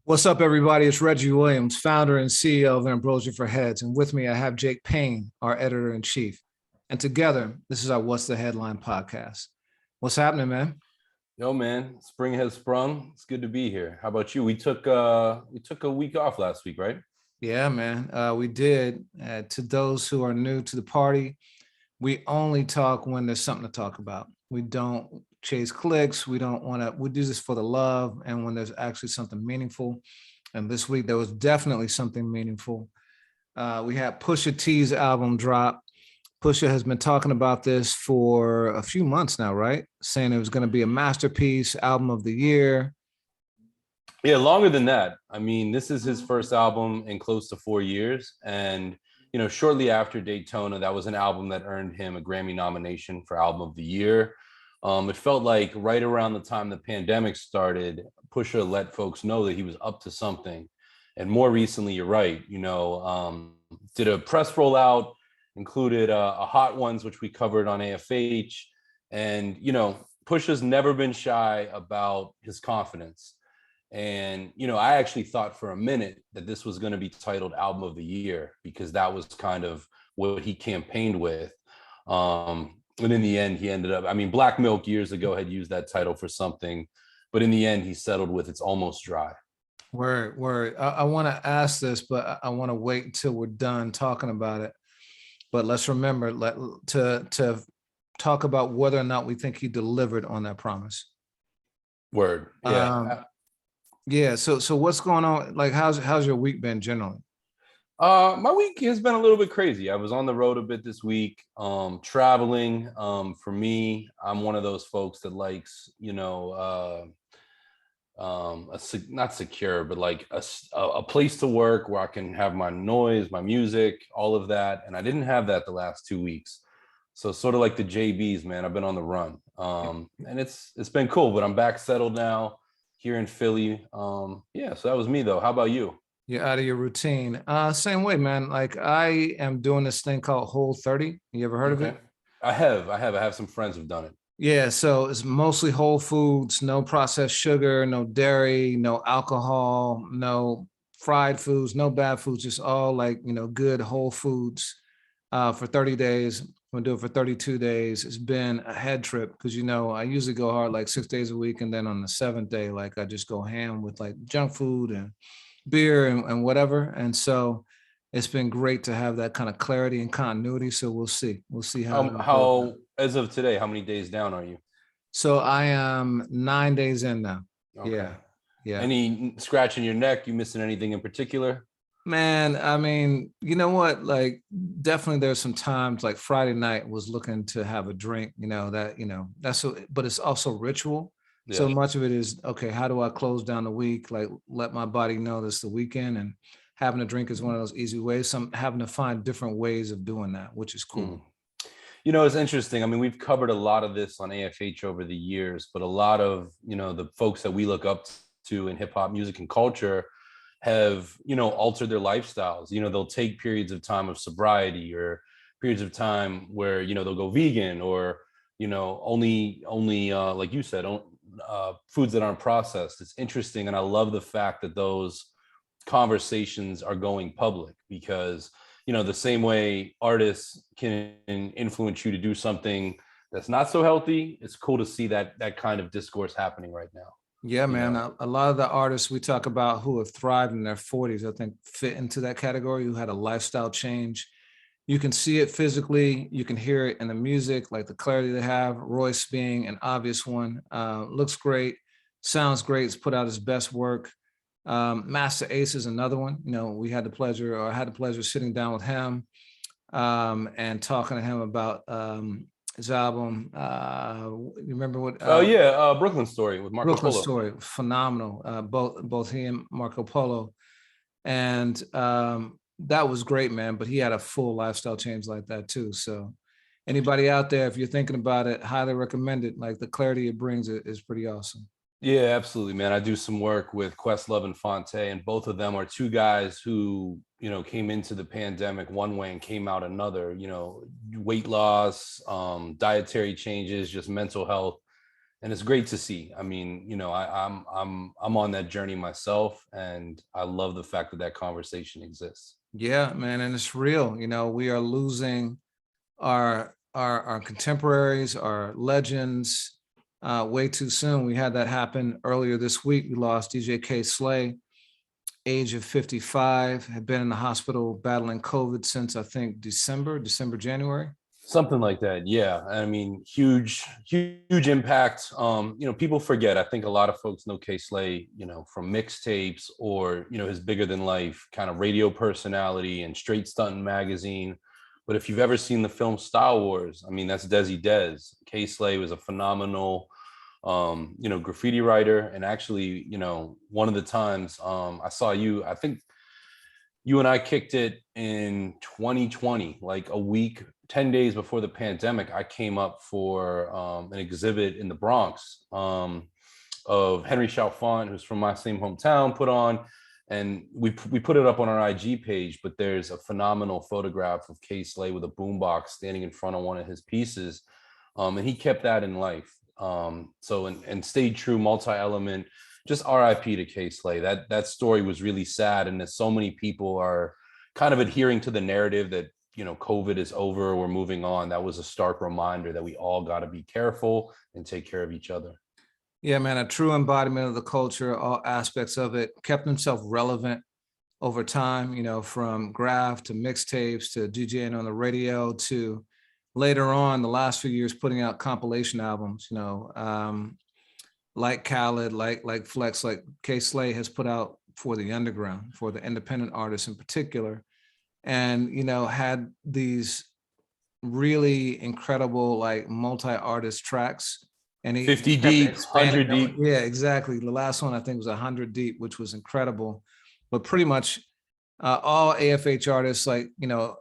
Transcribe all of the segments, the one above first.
What's up, everybody? It's Reggie Williams, founder and CEO of Ambrosia for Heads. And with me, I have Jake Payne, our editor in chief. And together, this is our What's the Headline podcast. What's happening, man? Yo, man, spring has sprung. It's good to be here. How about you? We took a week off last week, right? Yeah, man, we did. To those who are new to the party, we only talk when there's something to talk about. We don't chase clicks. We don't want to, we do this for the love and when there's actually something meaningful. And this week, there was definitely something meaningful. We had Pusha-T's album drop. Pusha has been talking about this for a few months now, right? Saying it was going to be a masterpiece, album of the year. Yeah, longer than that. I mean, this is his first album in close to 4 years. And, shortly after Daytona, that was an album that earned him a Grammy nomination for Album of the Year. It felt like right around the time the pandemic started, Pusha let folks know that he was up to something. And more recently, you're right, did a press rollout, included a Hot Ones, which we covered on AFH. And, Pusha's never been shy about his confidence. And, I actually thought for a minute that this was going to be titled Album of the Year because that was kind of what he campaigned with. And in the end, he ended up, Black Milk years ago had used that title for something, but in the end, he settled with It's Almost Dry. Word. I want to ask this, but I want to wait until we're done talking about it. But let's remember to talk about whether or not we think he delivered on that promise. Word. Yeah. Yeah. So what's going on? Like, how's your week been generally? My week has been a little bit crazy. I was on the road a bit this week, traveling. For me, I'm one of those folks that likes, not secure, but like a place to work where I can have my noise, my music, all of that. And I didn't have that the last 2 weeks. So sort of like the JBs, man, I've been on the run. And it's been cool, but I'm back settled now here in Philly. Yeah, so that was me though. How about you? You're out of your routine. Same way, man. Like I am doing this thing called Whole30. You ever heard of Okay. it? I have some friends who've done it. Yeah, so it's mostly whole foods, no processed sugar, no dairy, no alcohol, no fried foods, no bad foods, just all like, good whole foods for 30 days. I'm gonna do it for 32 days. It's been a head trip because I usually go hard like 6 days a week, and then on the seventh day, like I just go ham with like junk food and beer and whatever. And so it's been great to have that kind of clarity and continuity. So we'll see. We'll see how it unfolds. How as of today, how many days down are you? So I am 9 days in now. Okay. Yeah. Yeah. Any scratching your neck? You missing anything in particular? Man, you know what? Like definitely there's some times like Friday night was looking to have a drink, that's so, but it's also ritual. So Yeah. much of it is okay, how do I close down the week? Like let my body know this the weekend, and having a drink is one of those easy ways. So I'm having to find different ways of doing that, which is cool. It's interesting. We've covered a lot of this on AFH over the years, but a lot of, the folks that we look up to in hip hop music and culture have, altered their lifestyles. They'll take periods of time of sobriety or periods of time where, they'll go vegan or, only like you said, foods that aren't processed. It's interesting. And I love the fact that those conversations are going public because the same way artists can influence you to do something that's not so healthy, it's cool to see that kind of discourse happening right now. Yeah, man. A lot of the artists we talk about who have thrived in their 40s, I think fit into that category, who had a lifestyle change. You can see it physically, you can hear it in the music, like the clarity they have. Royce being an obvious one. Looks great, sounds great, he's put out his best work. Master Ace is another one. We had the pleasure, or I had the pleasure of sitting down with him and talking to him about his album. You remember what? Brooklyn Story with Marco Brooklyn Polo. Story, phenomenal. Both he and Marco Polo, and that was great, man. But he had a full lifestyle change like that too. So anybody out there, if you're thinking about it, highly recommend it. Like the clarity it brings is pretty awesome. Yeah, absolutely, man. I do some work with Questlove and Fonte, and both of them are two guys who, came into the pandemic one way and came out another, weight loss, dietary changes, just mental health. and it's great to see. I mean, you know, I'm on that journey myself, and I love the fact that that conversation exists. Yeah, man, and it's real. You know, we are losing our contemporaries, our legends, way too soon. We had that happen earlier this week. We lost DJ K Slay, age of 55, had been in the hospital battling COVID since I think December, January. Something like that, yeah. I mean, huge impact. You know, people forget. I think a lot of folks know K Slay, you know, from mixtapes or, you know, his bigger than life kind of radio personality and Straight Stuntin' magazine. But if you've ever seen the film Star Wars, I mean, that's Desi Des. K Slay was a phenomenal, you know, graffiti writer. And actually, you know, one of the times I saw you, I think you and I kicked it in 2020, like a week, 10 days before the pandemic. I came up for an exhibit in the Bronx of Henry Chalfant, who's from my same hometown, put on. And we put it up on our IG page, but there's a phenomenal photograph of K Slay with a boombox standing in front of one of his pieces. And he kept that in life. So and stayed true, multi-element. Just RIP to K Slay. That story was really sad, and that so many people are kind of adhering to the narrative that, you know, COVID is over, we're moving on. That was a stark reminder that we all got to be careful and take care of each other. Yeah, man, a true embodiment of the culture, all aspects of it, kept himself relevant over time, you know, from graph to mixtapes to DJing on the radio to later on the last few years putting out compilation albums, you know, like Khaled, like Flex, like K Slay has put out for the underground, for the independent artists in particular, and, you know, had these really incredible like multi-artist tracks, and he 50 kept deep, expanding 100 deep. Yeah, exactly. The last one I think was 100 deep, which was incredible. But pretty much all AFH artists, like, you know,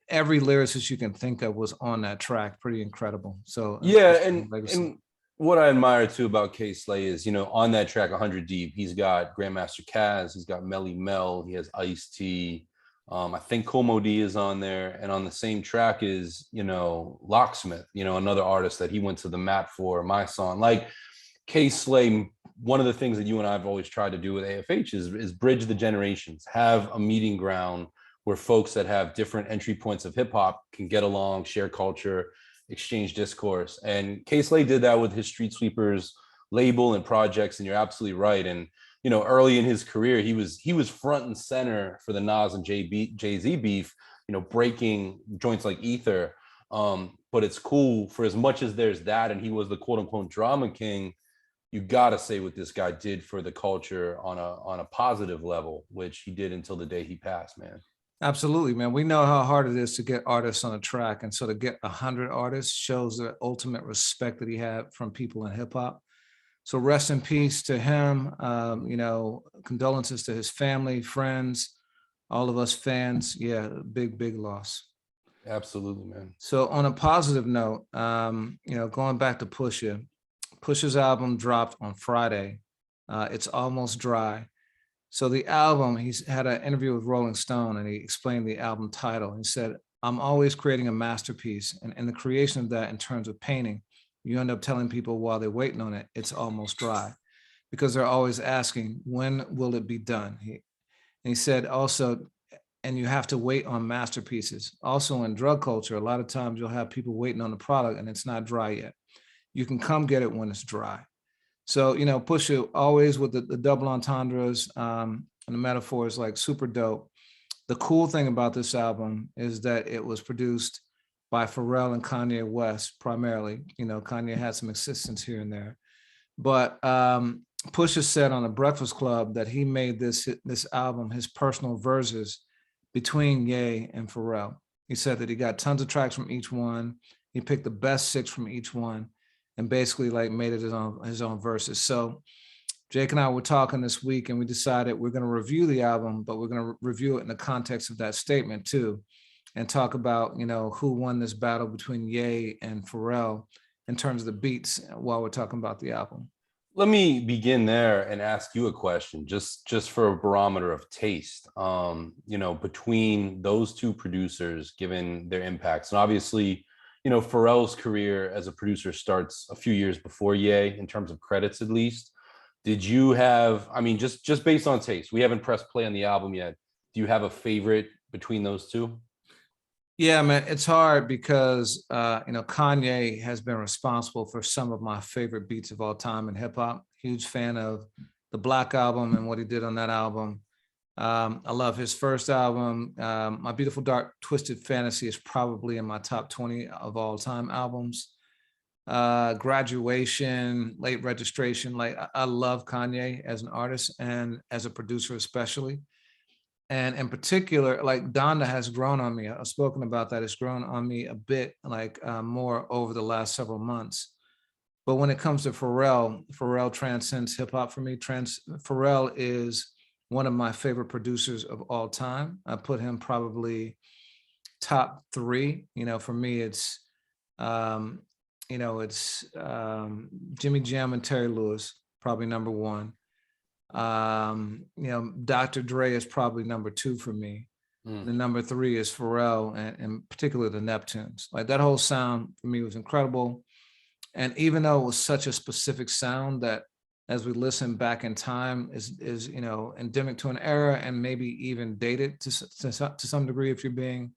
every lyricist you can think of was on that track. Pretty incredible. So Yeah, legacy. and what I admire too about K Slay is, you know, on that track 100 deep, he's got Grandmaster Caz, he's got Melly Mel, he has Ice-T. I think Como D is on there, and on the same track is, you know, Locksmith, you know, another artist that he went to the mat for, my song. Like K Slay, one of the things that you and I have always tried to do with AFH is bridge the generations, have a meeting ground where folks that have different entry points of hip hop can get along, share culture, exchange discourse. And K Slay did that with his Street Sweepers label and projects. And you're absolutely right. And, you know, early in his career, he was front and center for the Nas and Jay-Z beef, you know, breaking joints like Ether. But it's cool, for as much as there's that, and he was the quote unquote drama king, you gotta say what this guy did for the culture on a positive level, which he did until the day he passed, man. Absolutely, man. We know how hard it is to get artists on a track, and so to get 100 artists shows the ultimate respect that he had from people in hip hop. So rest in peace to him. You know, condolences to his family, friends, all of us fans. Yeah, big loss. Absolutely, man. So on a positive note, you know, going back to Pusha's album dropped on Friday. It's Almost Dry. So the album, he's had an interview with Rolling Stone, and he explained the album title. He said, "I'm always creating a masterpiece, and in the creation of that, in terms of painting, you end up telling people while they're waiting on it, it's almost dry, because they're always asking, when will it be done?" He said also, and you have to wait on masterpieces. Also in drug culture, a lot of times you'll have people waiting on the product and it's not dry yet. You can come get it when it's dry. So, you know, Pusha always with the double entendres and the metaphors, like super dope. The cool thing about this album is that it was produced by Pharrell and Kanye West primarily. You know, Kanye had some assistance here and there. But Pusha said on the Breakfast Club that he made this album his personal verses between Ye and Pharrell. He said that he got tons of tracks from each one. He picked the best 6 from each one and basically like made it his own verses. So Jake and I were talking this week, and we decided we're going to review the album, but we're going to review it in the context of that statement too, and talk about, you know, who won this battle between Ye and Pharrell in terms of the beats while we're talking about the album. Let me begin there and ask you a question, just for a barometer of taste. You know, between those two producers, given their impacts, and obviously, Pharrell's career as a producer starts a few years before Ye in terms of credits, at least. Did you have, I mean, just based on taste, we haven't pressed play on the album yet. Do you have a favorite between those two? Yeah, man, it's hard because Kanye has been responsible for some of my favorite beats of all time in hip hop. Huge fan of the Black album and what he did on that album. I love his first album. My Beautiful Dark Twisted Fantasy is probably in my top 20 of all time albums. Graduation, Late Registration. Like I love Kanye as an artist and as a producer, especially. And in particular, like Donda has grown on me. I've spoken about that. It's grown on me a bit, like more over the last several months. But when it comes to Pharrell transcends hip hop for me. Pharrell is one of my favorite producers of all time. I put him probably top three. For me, it's Jimmy Jam and Terry Lewis, probably number one. Dr. Dre is probably number two for me. The number three is Pharrell, and particularly the Neptunes. Like that whole sound for me was incredible. And even though it was such a specific sound that as we listen back in time is endemic to an era and maybe even dated to some degree, if you're being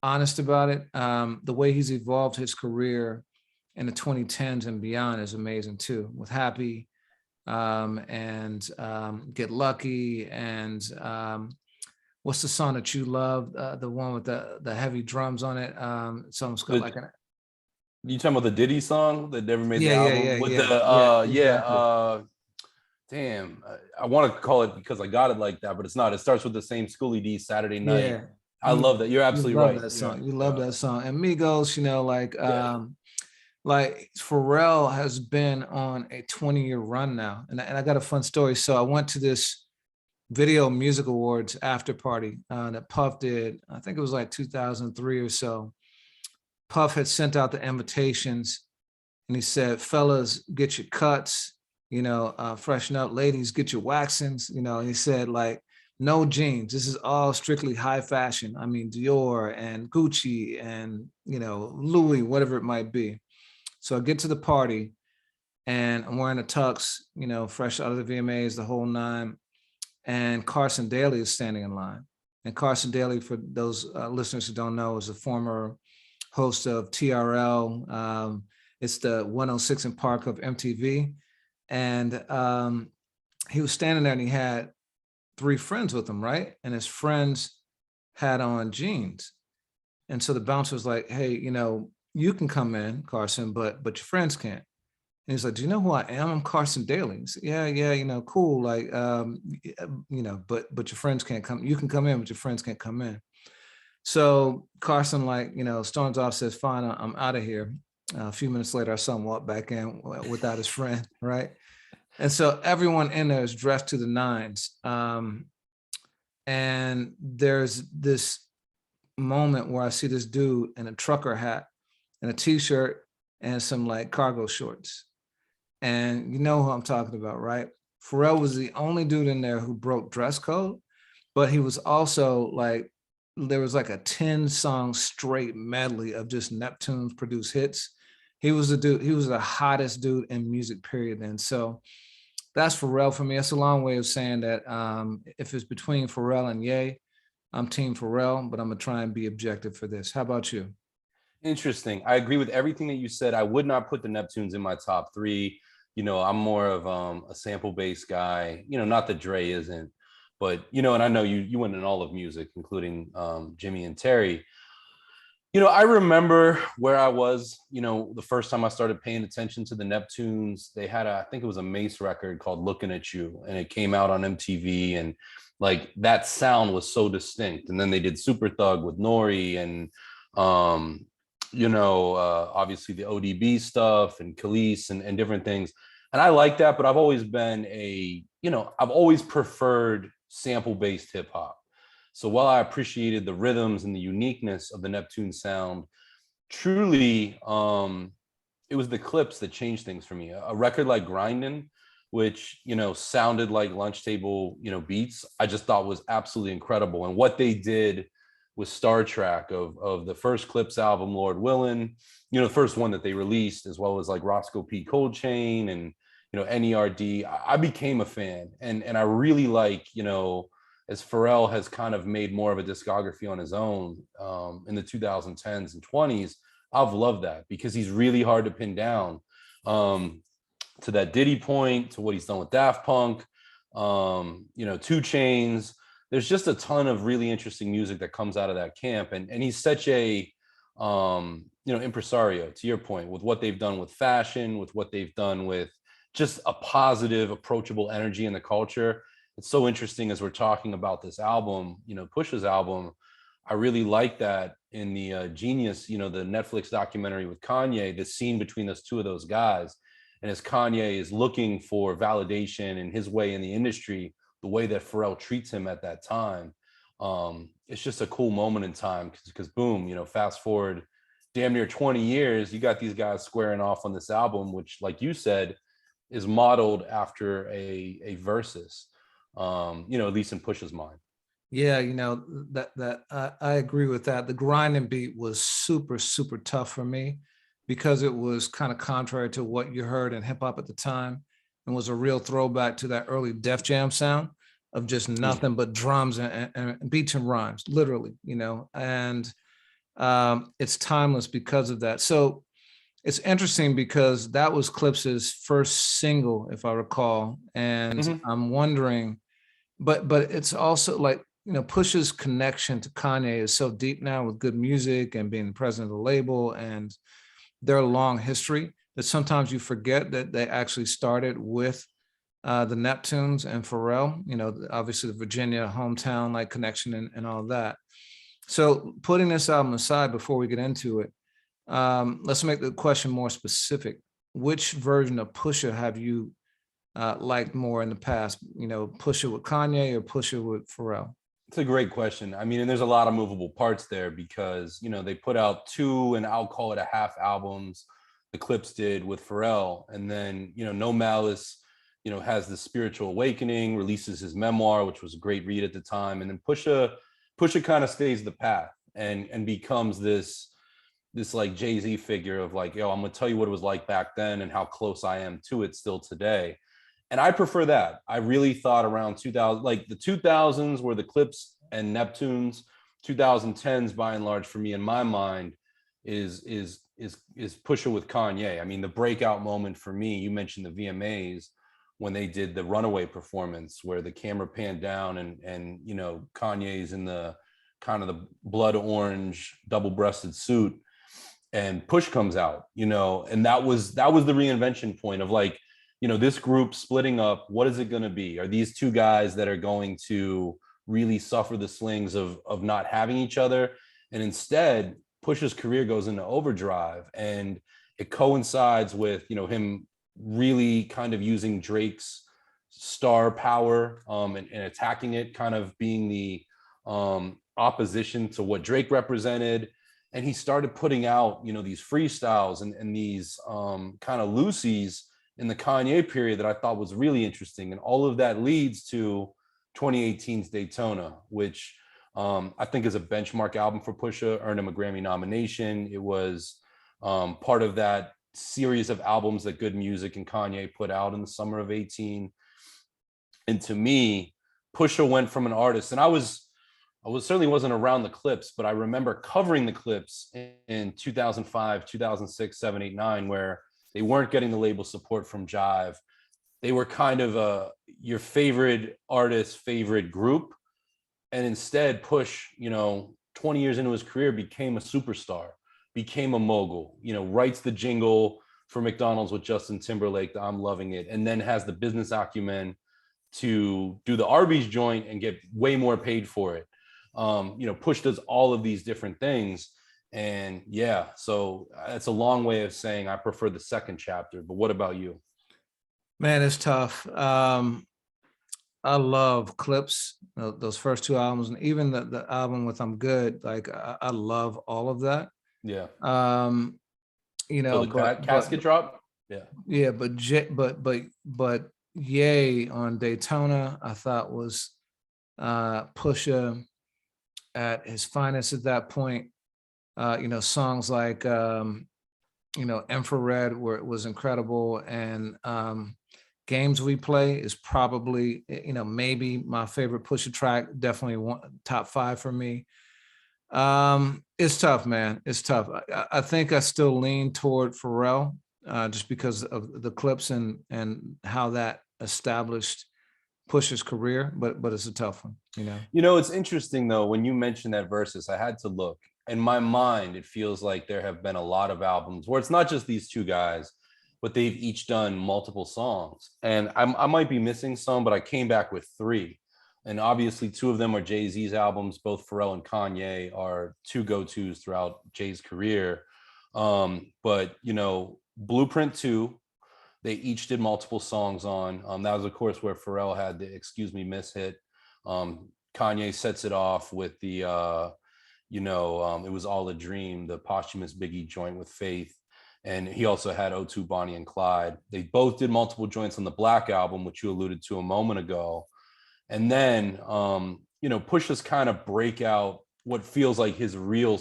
honest about it, the way he's evolved his career in the 2010s and beyond is amazing too, with Happy, and Get Lucky, and what's the song that you love? The one with the heavy drums on it. Something's got like an. You talking about the Diddy song that never made the album with exactly. Damn, I want to call it because I got it like that, but it's not. It starts with the same Schoolie D Saturday Night. Yeah, I love that. You're you absolutely love right. that Yeah, song. You love that song. And Migos, yeah. like Pharrell has been on a 20-year run now. And I got a fun story. So I went to this Video Music Awards after party that Puff did. I think it was like 2003 or so. Puff had sent out the invitations and he said, fellas, get your cuts, freshen up, ladies, get your waxings, and he said like, no jeans. This is all strictly high fashion. I mean, Dior and Gucci and, Louis, whatever it might be. So I get to the party and I'm wearing a tux, fresh out of the VMAs, the whole nine. And Carson Daly is standing in line. And Carson Daly, for those listeners who don't know, is a former host of TRL. It's the 106 in Park of MTV. And he was standing there and he had three friends with him, right? And his friends had on jeans. And so the bouncer was like, hey, you can come in, Carson, but your friends can't. And he's like, do you know who I am? I'm Carson Daly. He said, yeah, cool. Like, but your friends can't come. You can come in, but your friends can't come in. So Carson, storms off, says, fine, I'm out of here. A few minutes later, I saw him walk back in without his friend, right? And so everyone in there is dressed to the nines. And there's this moment where I see this dude in a trucker hat and a t-shirt and some like cargo shorts. And you know who I'm talking about, right? Pharrell was the only dude in there who broke dress code, but he was also like, there was like a 10-song straight medley of just Neptunes produced hits. He was the hottest dude in music, period. And so that's Pharrell for me. That's a long way of saying that if it's between Pharrell and Ye, I'm team Pharrell, but I'm gonna try and be objective for this. How about you? Interesting. I agree with everything that you said. I would not put the Neptunes in my top three. I'm more of a sample-based guy. Not that Dre isn't, but and I know you went in all of music, including Jimmy and Terry. I remember where I was, the first time I started paying attention to the Neptunes. They had I think it was a Mace record called Looking at You, and it came out on MTV, and like that sound was so distinct. And then they did Super Thug with Nori, and obviously the ODB stuff and Khalees and different things. And I like that, but I've always been I've always preferred sample-based hip hop. So while I appreciated the rhythms and the uniqueness of the Neptune sound, truly, it was the clips that changed things for me. A record like Grindin', which, sounded like lunch table, beats, I just thought was absolutely incredible. And what they did with Star Trek, of the first Clips album, Lord Willin', you know, the first one that they released, as well as like Roscoe P. Cold Chain and, you know, NERD. I became a fan, and I really like, you know, as Pharrell has kind of made more of a discography on his own in the 2010s and 20s, I've loved that because he's really hard to pin down. To that Diddy point, to what he's done with Daft Punk, you know, 2 Chainz. There's just a ton of really interesting music that comes out of that camp, and he's such a you know, impresario, to your point, with what they've done with fashion, with what they've done with just a positive, approachable energy in the culture. It's so interesting as we're talking about this album, you know, Pusha's album. I really like that in the Genius, you know, the Netflix documentary with Kanye, the scene between those two of those guys. And as Kanye is looking for validation in his way in the industry, the way that Pharrell treats him at that time, it's just a cool moment in time because boom, you know, fast forward damn near 20 years, you got these guys squaring off on this album, which, like you said, is modeled after a Verzuz, you know, at least in Pusha's mind. Yeah, you know, I agree with that. The grinding beat was super, super tough for me because it was kind of contrary to what you heard in hip hop at the time, and was a real throwback to that early Def Jam sound of just nothing but drums and beats and rhymes, literally, you know, and it's timeless because of that. So it's interesting because that was Clips's first single, if I recall, and I'm wondering, but it's also like, you know, Pusha's connection to Kanye is so deep now with good music and being the president of the label and their long history that sometimes you forget that they actually started with the Neptunes and Pharrell, you know, obviously the Virginia hometown like connection and all that. So putting this album aside before we get into it, let's make the question more specific. Which version of Pusha have you liked more in the past? You know, Pusha with Kanye or Pusha with Pharrell? It's a great question. I mean, and there's a lot of movable parts there because, you know, they put out 2, and I'll call it a half albums, the Clips did with Pharrell. And then, you know, No Malice, you know, has the spiritual awakening, releases his memoir, which was a great read at the time. And then Pusha kind of stays the path and becomes this like Jay-Z figure of like, yo, I'm gonna tell you what it was like back then and how close I am to it still today. And I prefer that. I really thought around 2000, like the 2000s were the Clips and Neptunes. 2010s, by and large, for me in my mind, is Pusha with Kanye. I mean, the breakout moment for me, you mentioned the VMAs when they did the Runaway performance, where the camera panned down and you know, Kanye's in the kind of the blood orange double-breasted suit, and Push comes out, you know, and that was the reinvention point of like, you know, this group splitting up. What is it going to be? Are these two guys that are going to really suffer the slings of not having each other? And instead, Push's career goes into overdrive, and it coincides with, you know, him really kind of using Drake's star power and attacking it, kind of being the opposition to what Drake represented. And he started putting out, you know, these freestyles and these kind of loosies in the Kanye period that I thought was really interesting. And all of that leads to 2018's Daytona, which I think is a benchmark album for Pusha, earned him a Grammy nomination. It was part of that series of albums that Good Music and Kanye put out in the summer of 18. And to me, Pusha went from an artist, and I certainly wasn't around the Clips, but I remember covering the Clips in 2005, 2006, 7, 8, 9, where they weren't getting the label support from Jive. They were kind of your favorite artist, favorite group. And instead, Push, you know, 20 years into his career, became a superstar, became a mogul, you know, writes the jingle for McDonald's with Justin Timberlake, the I'm Loving It, and then has the business acumen to do the Arby's joint and get way more paid for it. You know, Push does all of these different things. And yeah, so it's a long way of saying I prefer the second chapter. But what about you? Man, it's tough. I love Clips, those first 2 albums, and even the album with I'm Good. Like I love all of that. Yeah. You know, so the casket drop. Yeah. Yeah, but Yay on Daytona, I thought was Pusha at his finest at that point. Songs like Infrared was incredible, and Games We Play is probably maybe my favorite Pusha track, definitely one top 5 for me. It's tough, man. It's tough. I think I still lean toward Pharrell, just because of the clips and how that established Pusha's career, but it's a tough one. It's interesting though, when you mentioned that versus, I had to look. In my mind, it feels like there have been a lot of albums where it's not just these two guys, but they've each done multiple songs. And I might be missing some, but I came back with 3. And obviously 2 of them are Jay-Z's albums. Both Pharrell and Kanye are 2 go-tos throughout Jay's career. But Blueprint 2, they each did multiple songs on. That was, of course, where Pharrell had the Excuse Me Miss hit. Kanye sets it off with the, It Was All a Dream, the posthumous Biggie joint with Faith. And he also had O2 Bonnie and Clyde. They both did multiple joints on the Black album, which you alluded to a moment ago. And then, Pusha's kind of breakout, what feels like his real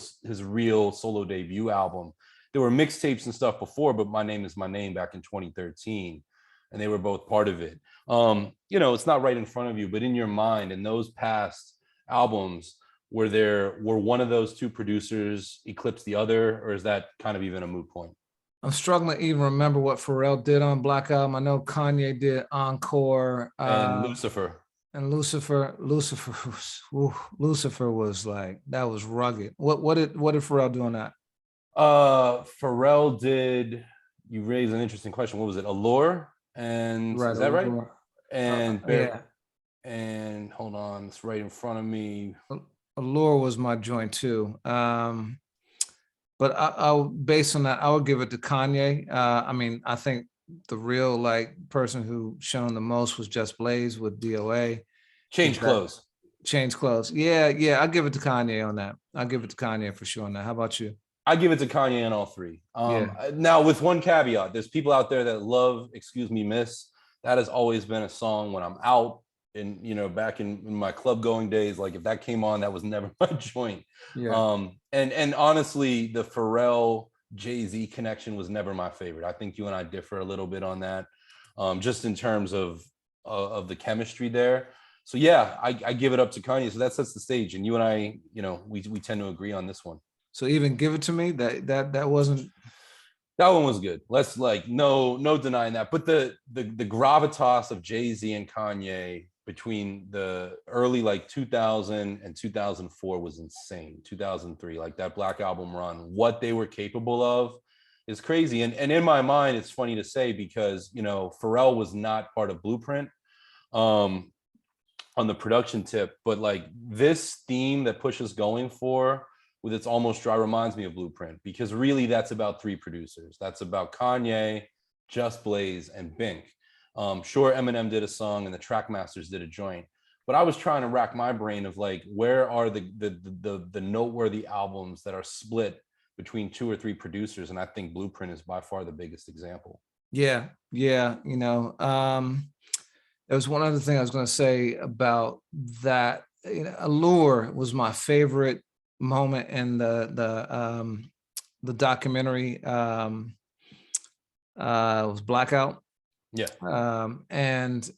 solo debut album. There were mixtapes and stuff before, but My Name Is My Name back in 2013, and they were both part of it. It's not right in front of you, but in your mind, in those past albums, were one of those 2 producers eclipse the other, or is that kind of even a moot point? I'm struggling to even remember what Pharrell did on Black Album. I know Kanye did Encore and Lucifer. And Lucifer was like, that was rugged. What did Pharrell do on that? Pharrell did. You raised an interesting question. What was it? Allure, and right, is that right? And yeah. And hold on, it's right in front of me. Allure was my joint too. But I'll based on that, I would give it to Kanye. I think the real person who shown the most was Just Blaze with DOA. Change Clothes. Yeah. I'll give it to Kanye on that. I'll give it to Kanye for sure on that. How about you? I give it to Kanye on all 3. Now, with one caveat, there's people out there that love Excuse Me Miss. That has always been a song when I'm out and back in my club going days. Like, if that came on, that was never my joint. Yeah. And honestly, the Pharrell Jay-Z connection was never my favorite. I think you and I differ a little bit on that, just in terms of the chemistry there. So yeah, I give it up to Kanye. So that sets the stage, and you and I, we tend to agree on this one. So even Give It To Me, that wasn't. That one was good. Let's no denying that. But the gravitas of Jay-Z and Kanye between the early 2000 and 2004 was insane. 2003, that Black Album run, what they were capable of is crazy. And in my mind, it's funny to say because Pharrell was not part of Blueprint on the production tip, but this theme that Pusha's going for with It's Almost Dry reminds me of Blueprint, because really that's about 3 producers. That's about Kanye, Just Blaze, and Bink. Sure, Eminem did a song and the Trackmasters did a joint, but I was trying to rack my brain of where are the noteworthy albums that are split between 2 or 3 producers, and I think Blueprint is by far the biggest example. Yeah. There was one other thing I was going to say about that. Allure was my favorite moment in the documentary. It was Blackout. Yeah. And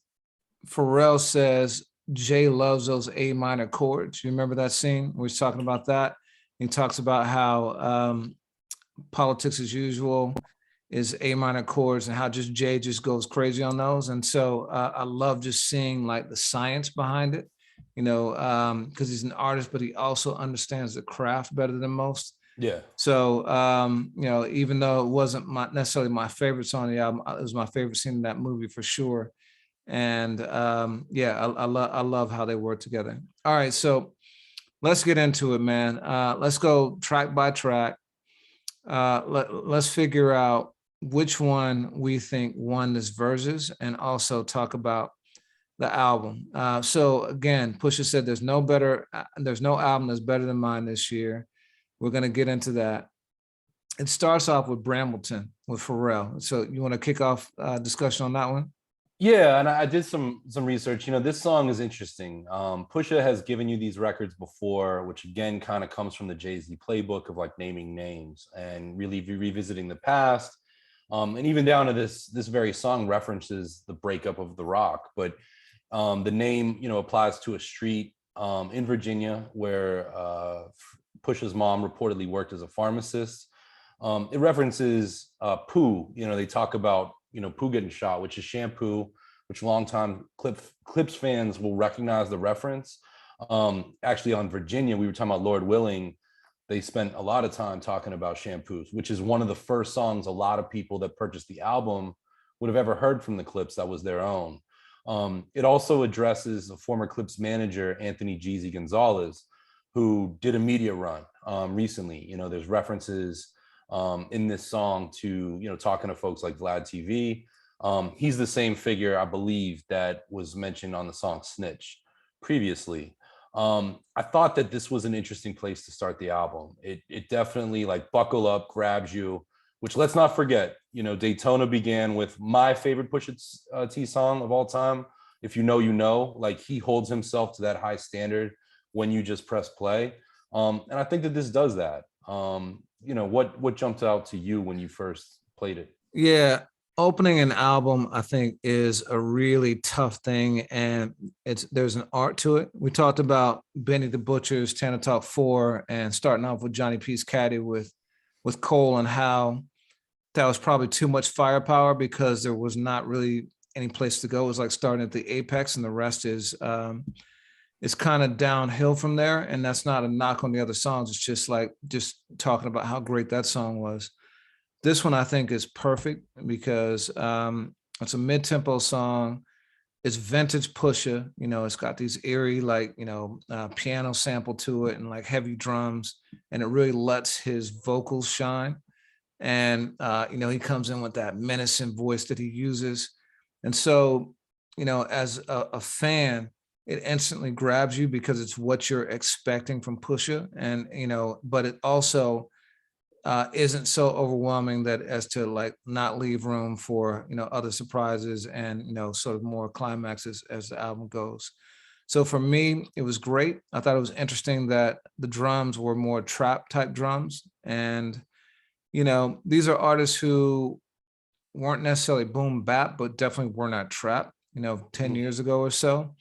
Pharrell says Jay loves those A minor chords. You remember that scene where he's talking about that? He talks about how Politics as Usual is A minor chords and how just Jay just goes crazy on those. And so I love just seeing the science behind it, because he's an artist, but he also understands the craft better than most. Yeah. So, even though it wasn't necessarily my favorite song on the album, it was my favorite scene in that movie for sure. And I love how they work together. All right, so let's get into it, man. Let's go track by track. Let's figure out which one we think won this Verzuz, and also talk about the album. So again, Pusha said there's no album that's better than mine this year. We're going to get into that. It starts off with Brambleton with Pharrell. So you want to kick off discussion on that one? Yeah, and I did some research. This song is interesting. Pusha has given you these records before, which again kind of comes from the Jay-Z playbook of like naming names and really revisiting the past. And even down to this very song references the breakup of The Rock, but the name applies to a street in Virginia where Pusha's mom reportedly worked as a pharmacist. It references poo. They talk about poo getting shot, which is shampoo, which longtime Clips fans will recognize the reference. Actually, on Virginia, we were talking about Lord Willing. They spent a lot of time talking about shampoos, which is one of the first songs a lot of people that purchased the album would have ever heard from the Clips that was their own. It also addresses a former Clips manager, Anthony Jeezy Gonzalez, who did a media run recently. There's references in this song to talking to folks like Vlad TV. He's the same figure, I believe, that was mentioned on the song Snitch previously. I thought that this was an interesting place to start the album. It definitely like buckle up, grabs you, which let's not forget, Daytona began with my favorite Pusha T song of all time. If you know, like he holds himself to that high standard when you just press play. And I think that this does that. What jumped out to you when you first played it? Yeah, opening an album, I think, is a really tough thing, and there's an art to it. We talked about Benny the Butcher's Tana Talk 4 and starting off with Johnny P's Caddy with Cole, and how that was probably too much firepower because there was not really any place to go. It was like starting at the apex, and the rest is it's kind of downhill from there. And that's not a knock on the other songs. It's just talking about how great that song was. This one I think is perfect because it's a mid-tempo song. It's vintage Pusha. It's got these eerie piano sample to it and like heavy drums, and it really lets his vocals shine. And he comes in with that menacing voice that he uses, and so as a fan, it instantly grabs you because it's what you're expecting from Pusha, and but it also isn't so overwhelming that as to like not leave room for other surprises and sort of more climaxes as the album goes. So for me, it was great. I thought it was interesting that the drums were more trap type drums, and these are artists who weren't necessarily boom bap, but definitely were not trap 10 years ago or so.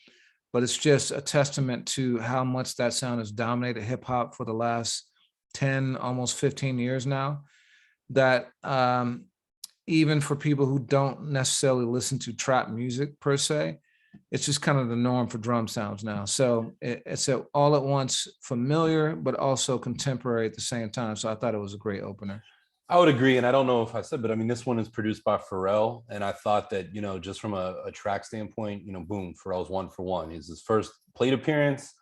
But it's just a testament to how much that sound has dominated hip hop for the last 10, almost 15 years now, that even for people who don't necessarily listen to trap music per se, it's just kind of the norm for drum sounds now. So it's a all at once familiar, but also contemporary at the same time. So I thought it was a great opener. I would agree, and I don't know if I said, but I mean, this one is produced by Pharrell, and I thought that just from a track standpoint, boom, Pharrell's one for one. It's his first plate appearance,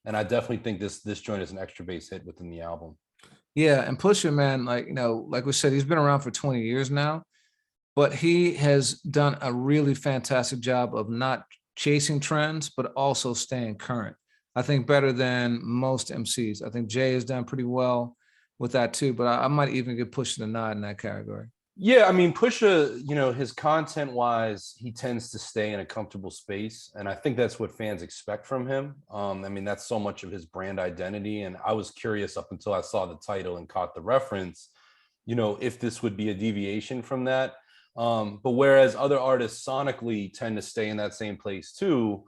and I definitely think this joint is an extra bass hit within the album. Yeah, and Pusha, man, like we said, he's been around for 20 years now, but he has done a really fantastic job of not chasing trends, but also staying current. I think better than most MCs. I think Jay has done pretty well with that too, but I might even give Pusha the nod in that category. Yeah, I mean, Pusha, his content wise, he tends to stay in a comfortable space. And I think that's what fans expect from him. I mean, that's so much of his brand identity. And I was curious up until I saw the title and caught the reference, if this would be a deviation from that. But whereas other artists sonically tend to stay in that same place too,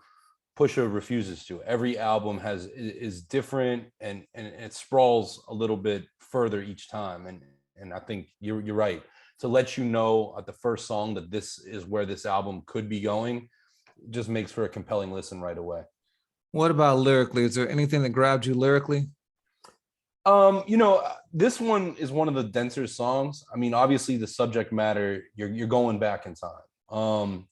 Pusha refuses to. Every album is different and it sprawls a little bit further each time. And I think you're right. To let you know at the first song that this is where this album could be going just makes for a compelling listen right away. What about lyrically? Is there anything that grabbed you lyrically? This one is one of the denser songs. I mean, obviously the subject matter, you're going back in time.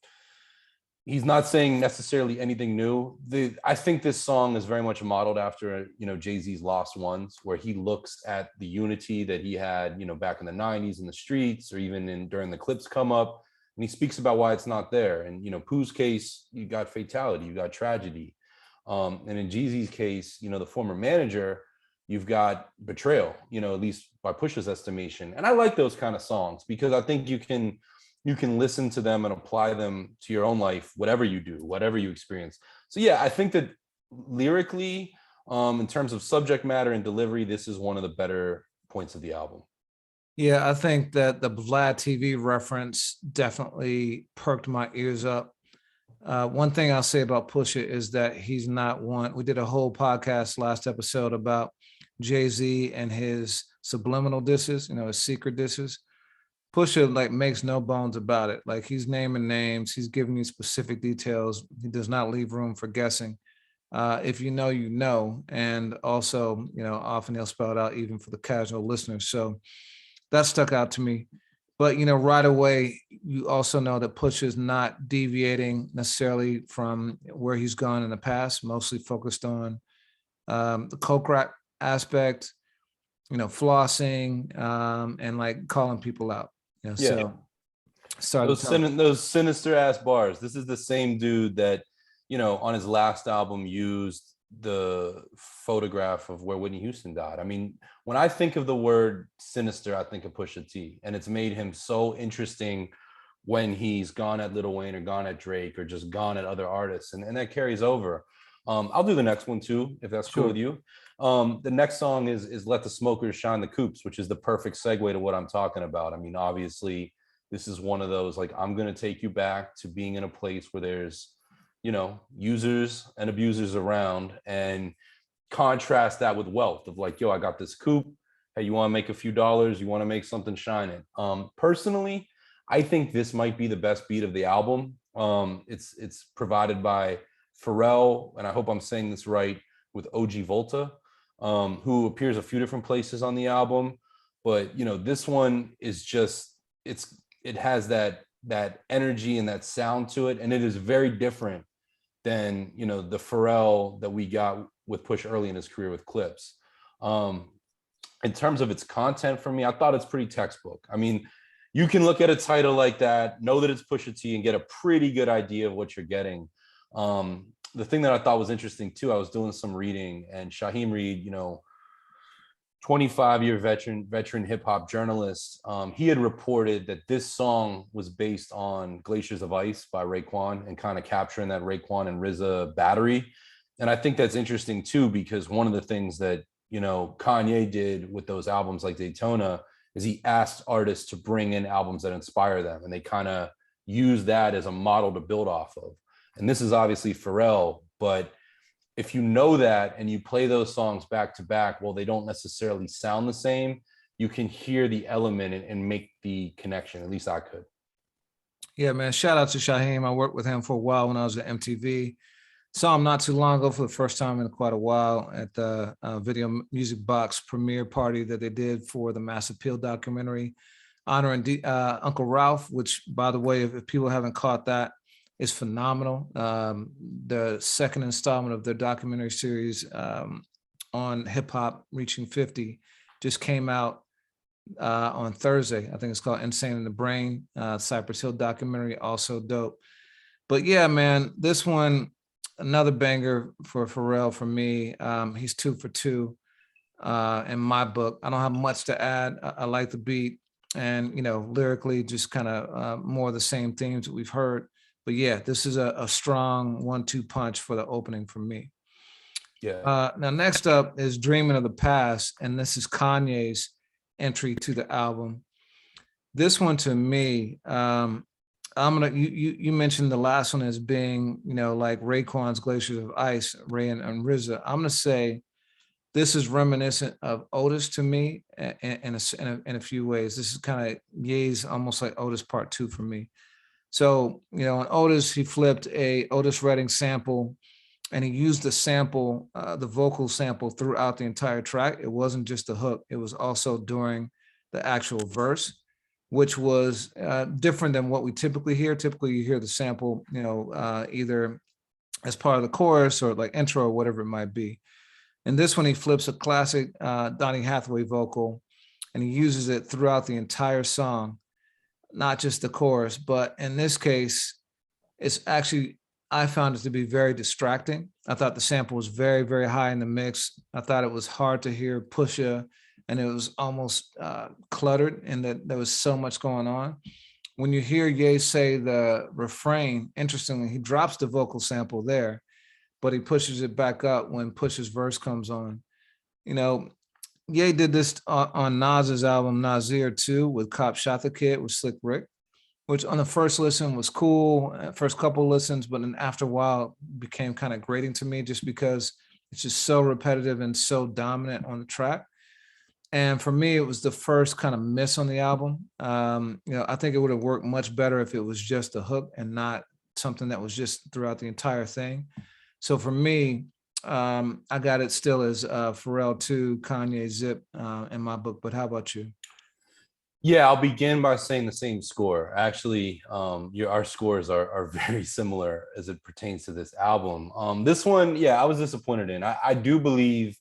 He's not saying necessarily anything new. I think this song is very much modeled after, Jay-Z's Lost Ones, where he looks at the unity that he had, back in the 90s in the streets or even during the Clips come up. And he speaks about why it's not there. And, Pooh's case, you got fatality, you got tragedy. And in Jeezy's case, the former manager, you've got betrayal, at least by Pusha's estimation. And I like those kind of songs because I think you can you can listen to them and apply them to your own life, whatever you do, whatever you experience. So yeah, I think that lyrically, in terms of subject matter and delivery, this is one of the better points of the album. Yeah, I think that the Vlad TV reference definitely perked my ears up. One thing I'll say about Pusha is that he's not one. We did a whole podcast last episode about Jay-Z and his subliminal disses, his secret disses. Pusha like makes no bones about it. Like he's naming names, he's giving you specific details. He does not leave room for guessing. If you know, you know, and also, often he'll spell it out even for the casual listeners. So that stuck out to me. But right away, you also know that Push is not deviating necessarily from where he's gone in the past, mostly focused on the coke rap aspect, flossing, and like calling people out. Yeah. So those sinister ass bars. This is the same dude that, on his last album used the photograph of where Whitney Houston died. I mean, when I think of the word sinister, I think of Pusha-T, and it's made him so interesting when he's gone at Lil Wayne or gone at Drake or just gone at other artists, and that carries over. I'll do the next one too, if that's cool with you. The next song is Let the Smokers Shine the Coupes, which is the perfect segue to what I'm talking about. I mean, obviously, this is one of those, like, I'm going to take you back to being in a place where there's, users and abusers around, and contrast that with wealth of like, yo, I got this coupe. Hey, you want to make a few dollars? You want to make something shine it? Personally, I think this might be the best beat of the album. It's provided by Pharrell, and I hope I'm saying this right, with OG Volta, who appears a few different places on the album. But this one is just, it has that energy and that sound to it, and it is very different than the Pharrell that we got with Push early in his career with Clips. In terms of its content, for me, I thought it's pretty textbook. I mean, you can look at a title like that, know that it's Pusha T, and get a pretty good idea of what you're getting. The thing that I thought was interesting too, I was doing some reading, and Shaheem Reed, 25-year veteran hip hop journalist, he had reported that this song was based on Glaciers of Ice by Raekwon, and kind of capturing that Raekwon and RZA battery. And I think that's interesting too, because one of the things that, Kanye did with those albums like Daytona is he asked artists to bring in albums that inspire them, and they kind of use that as a model to build off of. And this is obviously Pharrell, but if you know that and you play those songs back to back, well, they don't necessarily sound the same. You can hear the element and make the connection. At least I could. Yeah, man. Shout out to Shaheem. I worked with him for a while when I was at MTV. Saw him not too long ago for the first time in quite a while at the Video Music Box premiere party that they did for the Mass Appeal documentary honoring Uncle Ralph, which, by the way, if people haven't caught that, is phenomenal. The second installment of their documentary series on hip hop reaching 50 just came out on Thursday. I think it's called Insane in the Brain. Cypress Hill documentary, also dope. But yeah, man, this one, another banger for Pharrell for me. He's 2 for 2 in my book. I don't have much to add. I like the beat, and lyrically, just kind of more of the same themes that we've heard. But yeah, this is a strong 1-2 punch for the opening for me. Yeah. Now, next up is Dreamin' of the Past, and this is Kanye's entry to the album. This one to me, I'm gonna. You mentioned the last one as being, like Raekwon's Glaciers of Ice, Ray and RZA. I'm gonna say this is reminiscent of Otis to me in a few ways. This is kind of Ye's almost like Otis Part 2 for me. So, on Otis, he flipped a Otis Redding sample, and he used the sample, the vocal sample, throughout the entire track. It wasn't just the hook. It was also during the actual verse, which was different than what we typically hear. Typically, you hear the sample, either as part of the chorus or like intro or whatever it might be. And this one, he flips a classic Donny Hathaway vocal, and he uses it throughout the entire song, not just the chorus. But in this case, it's actually, I found it to be very distracting. I thought the sample was very, very high in the mix. I thought it was hard to hear Pusha, and it was almost cluttered in that there was so much going on. when you hear Ye say the refrain, interestingly, he drops the vocal sample there, but he pushes it back up when Push's verse comes on. You know, Ye did this on Nas's album Nasir too, with Cop Shot the Kid with Slick Rick, which on the first listen was cool, first couple listens, but then after a while became kind of grating to me just because it's just so repetitive and so dominant on the track. And for me, it was the first kind of miss on the album. You know, I think it would have worked much better if it was just a hook and not something that was just throughout the entire thing. So for me, I got it still as Pharrell 2, Kanye Zip in my book. But how about you? Yeah, I'll begin by saying the same score. Actually, our scores are very similar as it pertains to this album. This one, yeah, I was disappointed in. I do believe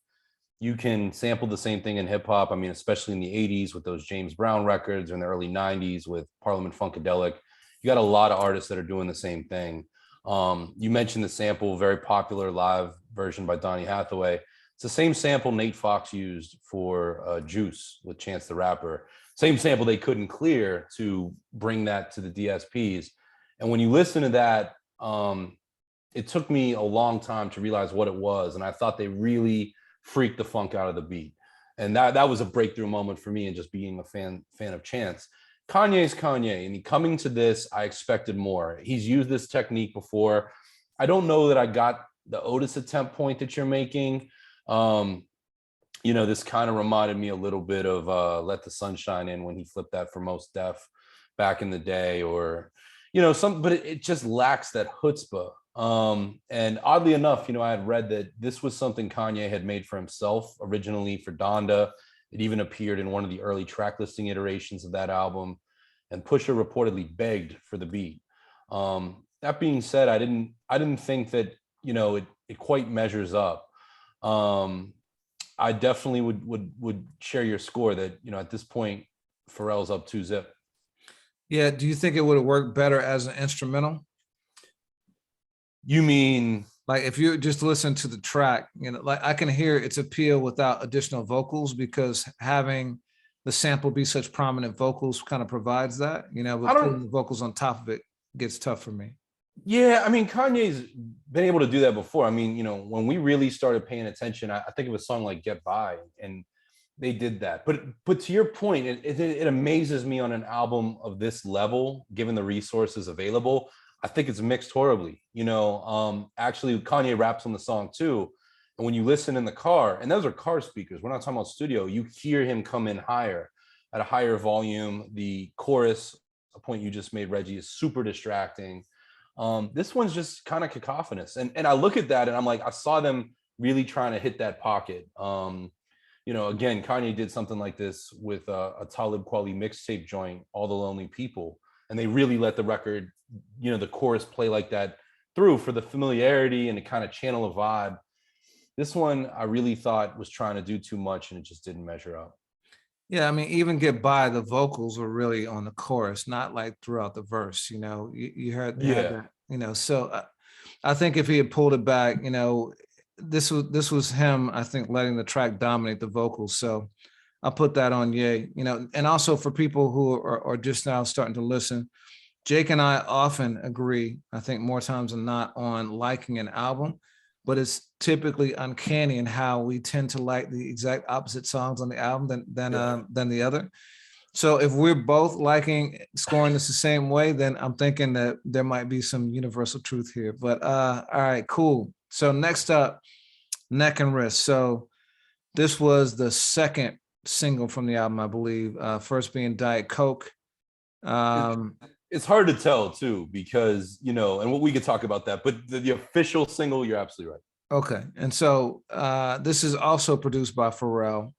you can sample the same thing in hip hop. I mean, especially in the 80s with those James Brown records, or in the early 90s with Parliament Funkadelic. You got a lot of artists that are doing the same thing. You mentioned the sample, very popular live version by Donny Hathaway. It's the same sample Nate Fox used for Juice with Chance the Rapper. Same sample they couldn't clear to bring that to the DSPs. And when you listen to that, it took me a long time to realize what it was. And I thought they really freaked the funk out of the beat. And that was a breakthrough moment for me, and just being a fan of Chance. Kanye's Kanye, and coming to this, I expected more. He's used this technique before. I don't know that I got the Otis attempt point that you're making. You know, this kind of reminded me a little bit of Let the Sunshine In, when he flipped that for Most Def back in the day, or, you know, but it just lacks that chutzpah. And oddly enough, you know, I had read that this was something Kanye had made for himself originally for Donda. It even appeared in one of the early track listing iterations of that album, and Pusha reportedly begged for the beat. That being said, I didn't think that, you know, it quite measures up. I definitely would share your score that, you know, at this point, Pharrell's up 2-0. Yeah, do you think it would have worked better as an instrumental? You mean, like if you just listen to the track, you know, like I can hear its appeal without additional vocals, because having the sample be such prominent vocals kind of provides that, you know, but putting the vocals on top of it gets tough for me. Yeah, I mean, Kanye's been able to do that before. I mean, you know, when we really started paying attention, I think of a song like Get By, and they did that. But to your point, it amazes me on an album of this level, given the resources available. I think it's mixed horribly. You know, actually, Kanye raps on the song too. And when you listen in the car, and those are car speakers, we're not talking about studio, you hear him come in higher, at a higher volume. The chorus, a point you just made, Reggie, is super distracting. This one's just kind of cacophonous. And I look at that and I'm like, I saw them really trying to hit that pocket. You know, again, Kanye did something like this with a Talib Kweli mixtape joint, All the Lonely People. And they really let the record, you know, the chorus play like that through for the familiarity and to kind of channel a vibe. This one, I really thought was trying to do too much, and it just didn't measure up. Yeah, I mean, even Get By, the vocals were really on the chorus, not like throughout the verse. You know, you heard that, you know. So I think if he had pulled it back, you know, this was him, I think, letting the track dominate the vocals. So I'll put that on Ye, you know. And also for people who are just now starting to listen, Jake and I often agree, I think more times than not, on liking an album, but it's typically uncanny in how we tend to like the exact opposite songs on the album than the other. So if we're both scoring this the same way, then I'm thinking that there might be some universal truth here. But all right, cool. So next up, Neck and Wrist. So this was the second single from the album, I believe. First being Diet Coke. It's hard to tell too, because, you know, and what we could talk about that, but the official single, you're absolutely right. Okay. And so this is also produced by Pharrell.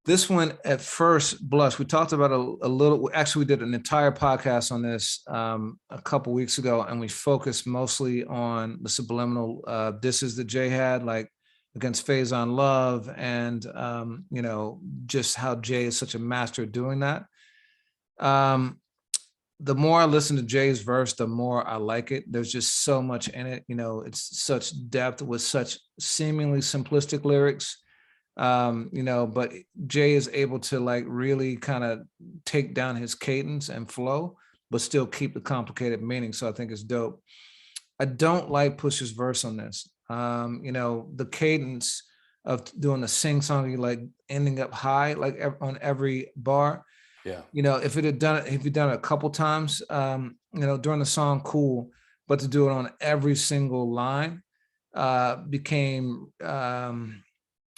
This one at first blush, we talked about a little, actually we did an entire podcast on this a couple weeks ago, and we focused mostly on the subliminal disses that Jay had, like against Faison Love, and you know, just how Jay is such a master at doing that. The more I listen to Jay's verse, the more I like it. There's just so much in it. You know, it's such depth with such seemingly simplistic lyrics. You know, but Jay is able to like really kind of take down his cadence and flow. but still keep the complicated meaning. So I think it's dope. I don't like Pusha's verse on this. The cadence of doing the sing song, like ending up high, like on every bar. Yeah. If you'd done it a couple times, during the song, cool. But to do it on every single line became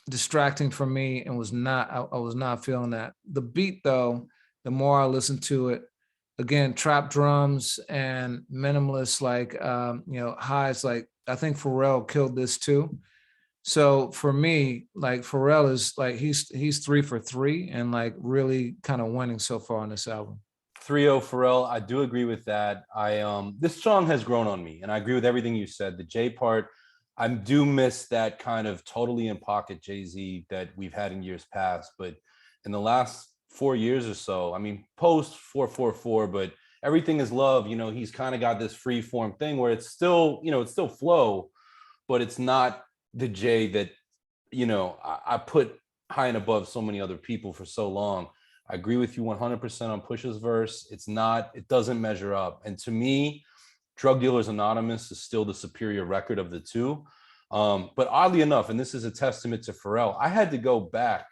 distracting for me and I was not feeling that. The beat though, the more I listened to it, again, trap drums and minimalist, like highs, like I think Pharrell killed this too. So for me, like Pharrell is like he's 3 for 3 and like really kind of winning so far on this album. 3-0 Pharrell. I do agree with that. This song has grown on me, and I agree with everything you said. The J part, I do miss that kind of totally in pocket Jay-Z that we've had in years past. But in the last 4 years or so, I mean, post 444, but everything is love. He's kind of got this free form thing where it's still flow, but it's not the Jay that I put high and above so many other people for so long. I agree with you 100% on Pusha's verse. It doesn't measure up. And to me, Drug Dealers Anonymous is still the superior record of the two. But oddly enough, and this is a testament to Pharrell, I had to go back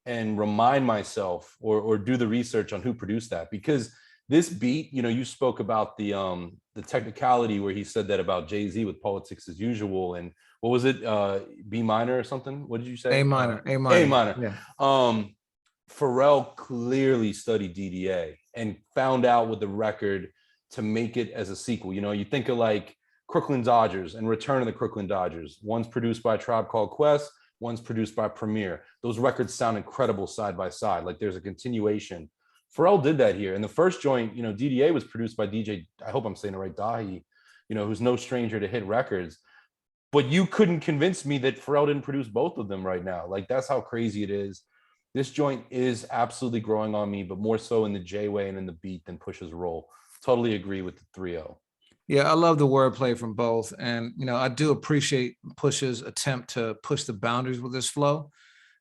and remind myself or do the research on who produced that, because this beat, you spoke about the technicality where he said that about Jay-Z with Politics as Usual, and what was it, B minor or something? What did you say? A minor. A minor. Yeah. Pharrell clearly studied DDA and found out with the record to make it as a sequel. You think of like Crooklyn Dodgers and Return of the Crooklyn Dodgers. One's produced by Tribe Called Quest, one's produced by Premier. Those records sound incredible side by side. Like there's a continuation. Pharrell did that here. And the first joint, DDA was produced by DJ, I hope I'm saying it right, Dahi, who's no stranger to hit records. But you couldn't convince me that Pharrell didn't produce both of them right now. Like that's how crazy it is. This joint is absolutely growing on me, but more so in the J way and in the beat than Pusha's role. Totally agree with the 3-0. Yeah, I love the wordplay from both. And, I do appreciate Pusha's attempt to push the boundaries with this flow.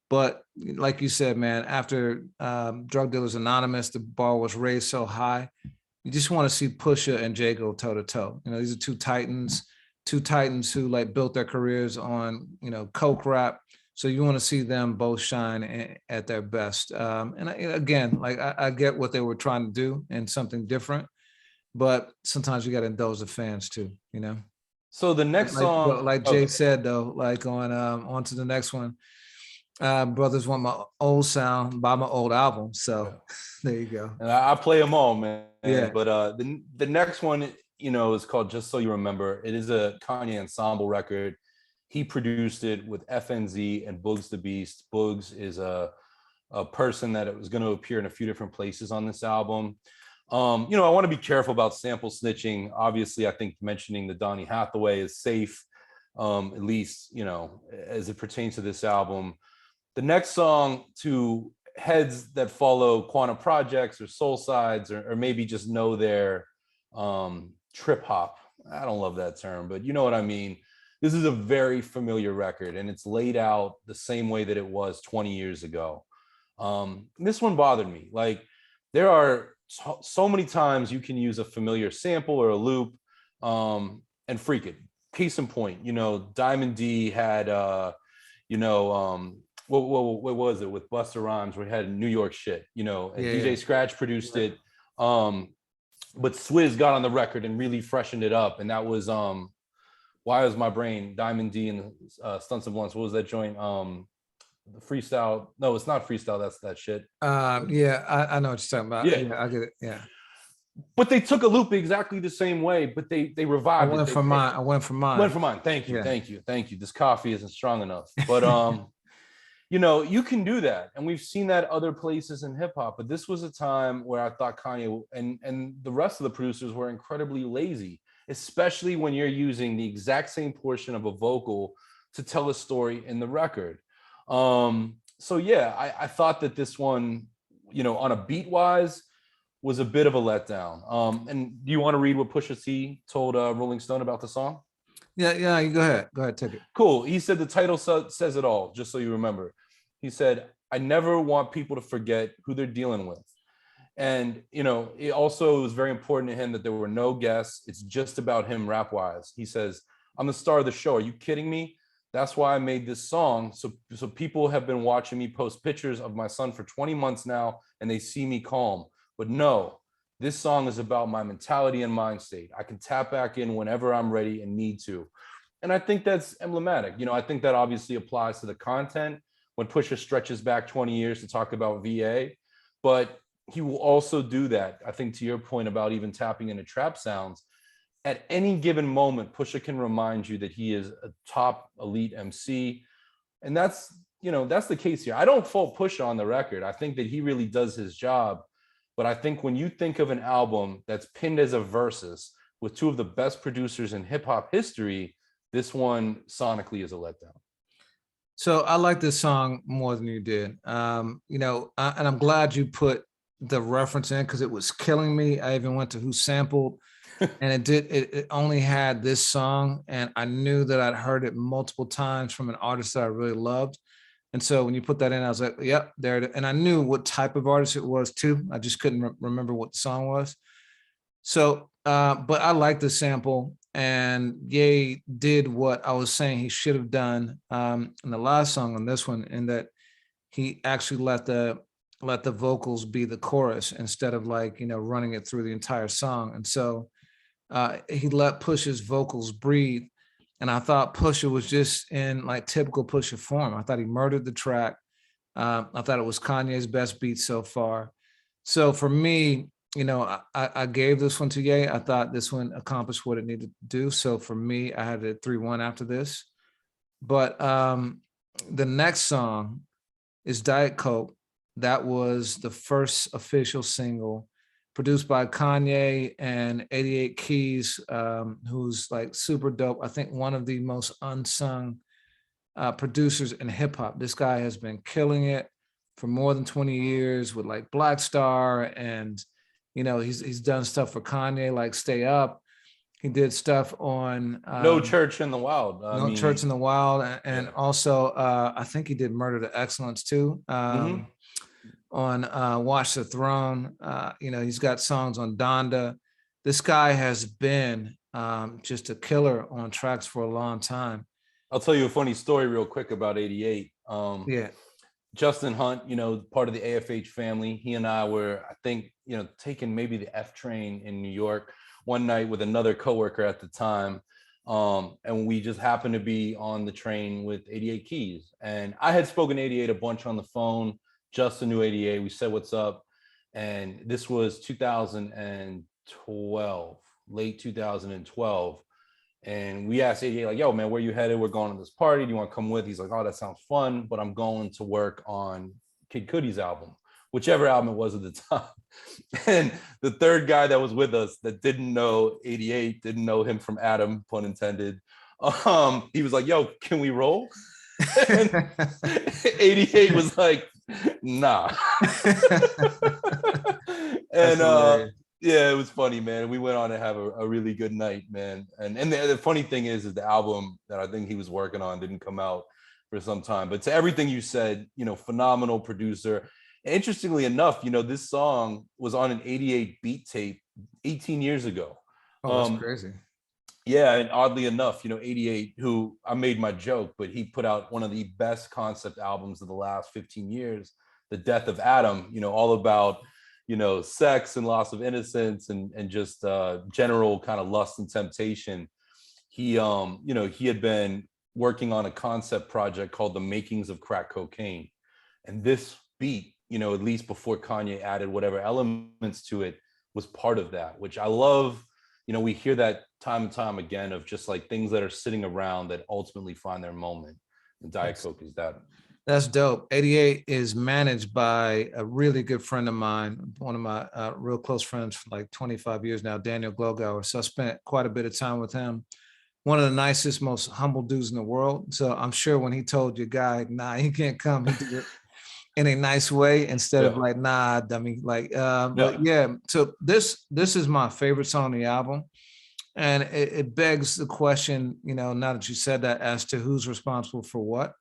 But like you said, man, after Drug Dealers Anonymous, the bar was raised so high. You just want to see Pusha and Jay go toe to toe. These are two titans who like built their careers on, coke rap. So you want to see them both shine at their best. And again, like I get what they were trying to do and something different, but sometimes you got to indulge the fans too, So the next song, like Jay said though, like on to the next one. Brothers want my old sound, buy my old album. So there you go. And I play them all, man. Yeah. But the next one, is called Just So You Remember. It is a Kanye ensemble record. He produced it with FNZ and Boogs the Beast. Boogs is a person that was going to appear in a few different places on this album. I want to be careful about sample snitching. Obviously, I think mentioning the Donny Hathaway is safe, at least, as it pertains to this album. The next song, to heads that follow Quantum Projects or Soul Sides or maybe just know their trip hop. I don't love that term, but you know what I mean. This is a very familiar record, and it's laid out the same way that it was 20 years ago. This one bothered me. Like, there are so many times you can use a familiar sample or a loop and freak it. Case in point, Diamond D had, what was it with Busta Rhymes where he had New York shit, and DJ Scratch produced it. But Swizz got on the record and really freshened it up. And that was, Why Was My Brain, Diamond D and Stunts and Blunts. What was that joint? The freestyle. No, it's not freestyle. That's that shit. I know what you're talking about. Yeah, I get it. Yeah. But they took a loop exactly the same way, but they revived it. I went for mine. Thank you. This coffee isn't strong enough. But you can do that. And we've seen that other places in hip hop. But this was a time where I thought Kanye and the rest of the producers were incredibly lazy, especially when you're using the exact same portion of a vocal to tell a story in the record. I thought that this one, on a beat wise, was a bit of a letdown. And do you want to read what Pusha-T told Rolling Stone about the song? Yeah, you go ahead, take it. Cool. He said the title says it all, just so you remember. He said, I never want people to forget who they're dealing with. And, you know, it also was very important to him that there were no guests. It's just about him rap wise. He says, I'm the star of the show. Are you kidding me? That's why I made this song. So people have been watching me post pictures of my son for 20 months now, and they see me calm. But no, this song is about my mentality and mind state. I can tap back in whenever I'm ready and need to. And I think that's emblematic. You know, I think that obviously applies to the content when Pusha stretches back 20 years to talk about VA, but he will also do that. I think to your point about even tapping into trap sounds, at any given moment, Pusha can remind you that he is a top elite MC. And that's, you know, that's the case here. I don't fault Pusha on the record. I think that he really does his job. But I think when you think of an album that's pinned as a versus with two of the best producers in hip hop history, this one sonically is a letdown. So I like this song more than you did. You know, and I'm glad you put the reference in because it was killing me. I even went to who sampled, and it only had this song, and I knew that I'd heard it multiple times from an artist that I really loved. And so when you put that in, I was like, yep, there it is. And I knew what type of artist it was too. I just couldn't remember what the song was. So, but I like the sample, and Ye did what I was saying he should have done in the last song on this one, in that he actually let the vocals be the chorus instead of, like, you know, running it through the entire song. And so he let Pusha's vocals breathe. And I thought Pusha was just in like typical Pusha form. I thought he murdered the track. I thought it was Kanye's best beat so far. So for me, you know, I gave this one to Ye. I thought this one accomplished what it needed to do. So for me, I had it 3-1 after this. But the next song is Diet Coke. That was the first official single produced by Kanye and 88 Keys, who's like super dope. I think one of the most unsung producers in hip hop. This guy has been killing it for more than 20 years with like Black Star, and you know, he's done stuff for Kanye like Stay Up. He did stuff on No Church in the Wild. No Church in the Wild, and yeah. Also I think he did Murder to Excellence too. On Watch the Throne. You know, he's got songs on Donda. This guy has been just a killer on tracks for a long time. I'll tell you a funny story real quick about 88. Yeah. Justin Hunt, you know, part of the AFH family, he and I were, I think, you know, taking maybe the F train in New York one night with another coworker at the time. And we just happened to be on the train with 88 Keys. And I had spoken 88 a bunch on the phone. Justin knew 88. We said, what's up? And this was 2012, late 2012. And we asked 88, like, yo, man, where you headed? We're going to this party. Do you want to come with? He's like, oh, that sounds fun, but I'm going to work on Kid Cudi's album, whichever album it was at the time. And the third guy that was with us that didn't know 88, didn't know him from Adam, pun intended. He was like, yo, can we roll? And 88 was like, nah. And yeah, it was funny, man. We went on to have a really good night, man. And the funny thing is the album that I think he was working on didn't come out for some time. But to everything you said, you know, phenomenal producer. Interestingly enough, you know, this song was on an 88 beat tape 18 years ago. Oh, that's crazy. Yeah, and oddly enough, you know, 88, who I made my joke, but he put out one of the best concept albums of the last 15 years, The Death of Adam, you know, all about, you know, sex and loss of innocence and just general kind of lust and temptation. He, you know, he had been working on a concept project called The Makings of Crack Cocaine. And this beat, you know, at least before Kanye added whatever elements to it, was part of that, which I love. You know, we hear that time and time again of just like things that are sitting around that ultimately find their moment. And Diet Coke is that. That's dope. 88 is managed by a really good friend of mine, one of my real close friends for like 25 years now, Daniel Glogauer. So I spent quite a bit of time with him. One of the nicest, most humble dudes in the world. So I'm sure when he told your guy, nah, he can't come, he did it in a nice way instead of like, nah, dummy. Like, but yeah, so this is my favorite song on the album. And it begs the question, you know, now that you said that, as to who's responsible for what.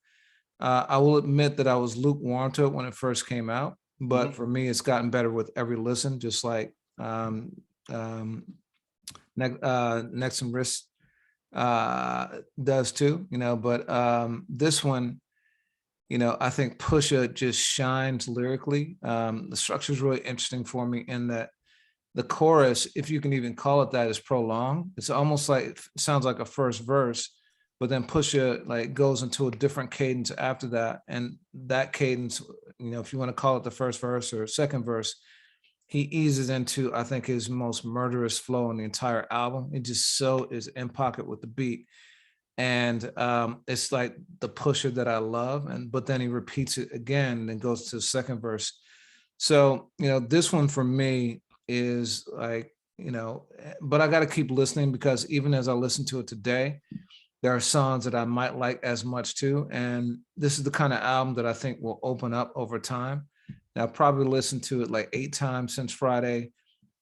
I will admit that I was lukewarm to it when it first came out. but for me, it's gotten better with every listen, just like um, Next and Risk does too, but this one, I think Pusha just shines lyrically. The structure is really interesting for me in that the chorus, if you can even call it that, is prolonged. It's almost like it sounds like a first verse, but then Pusha like goes into a different cadence after that, and that cadence, if you want to call it the first verse or second verse, he eases into, I think, his most murderous flow in the entire album. It just so is in pocket with the beat. And it's like the Pusher that I love. And but then he repeats it again and then goes to the second verse. So, this one for me is like, but I got to keep listening, because even as I listen to it today, there are songs that I might like as much too. And this is the kind of album that I think will open up over time. Now, I've probably listened to it like 8 times since Friday.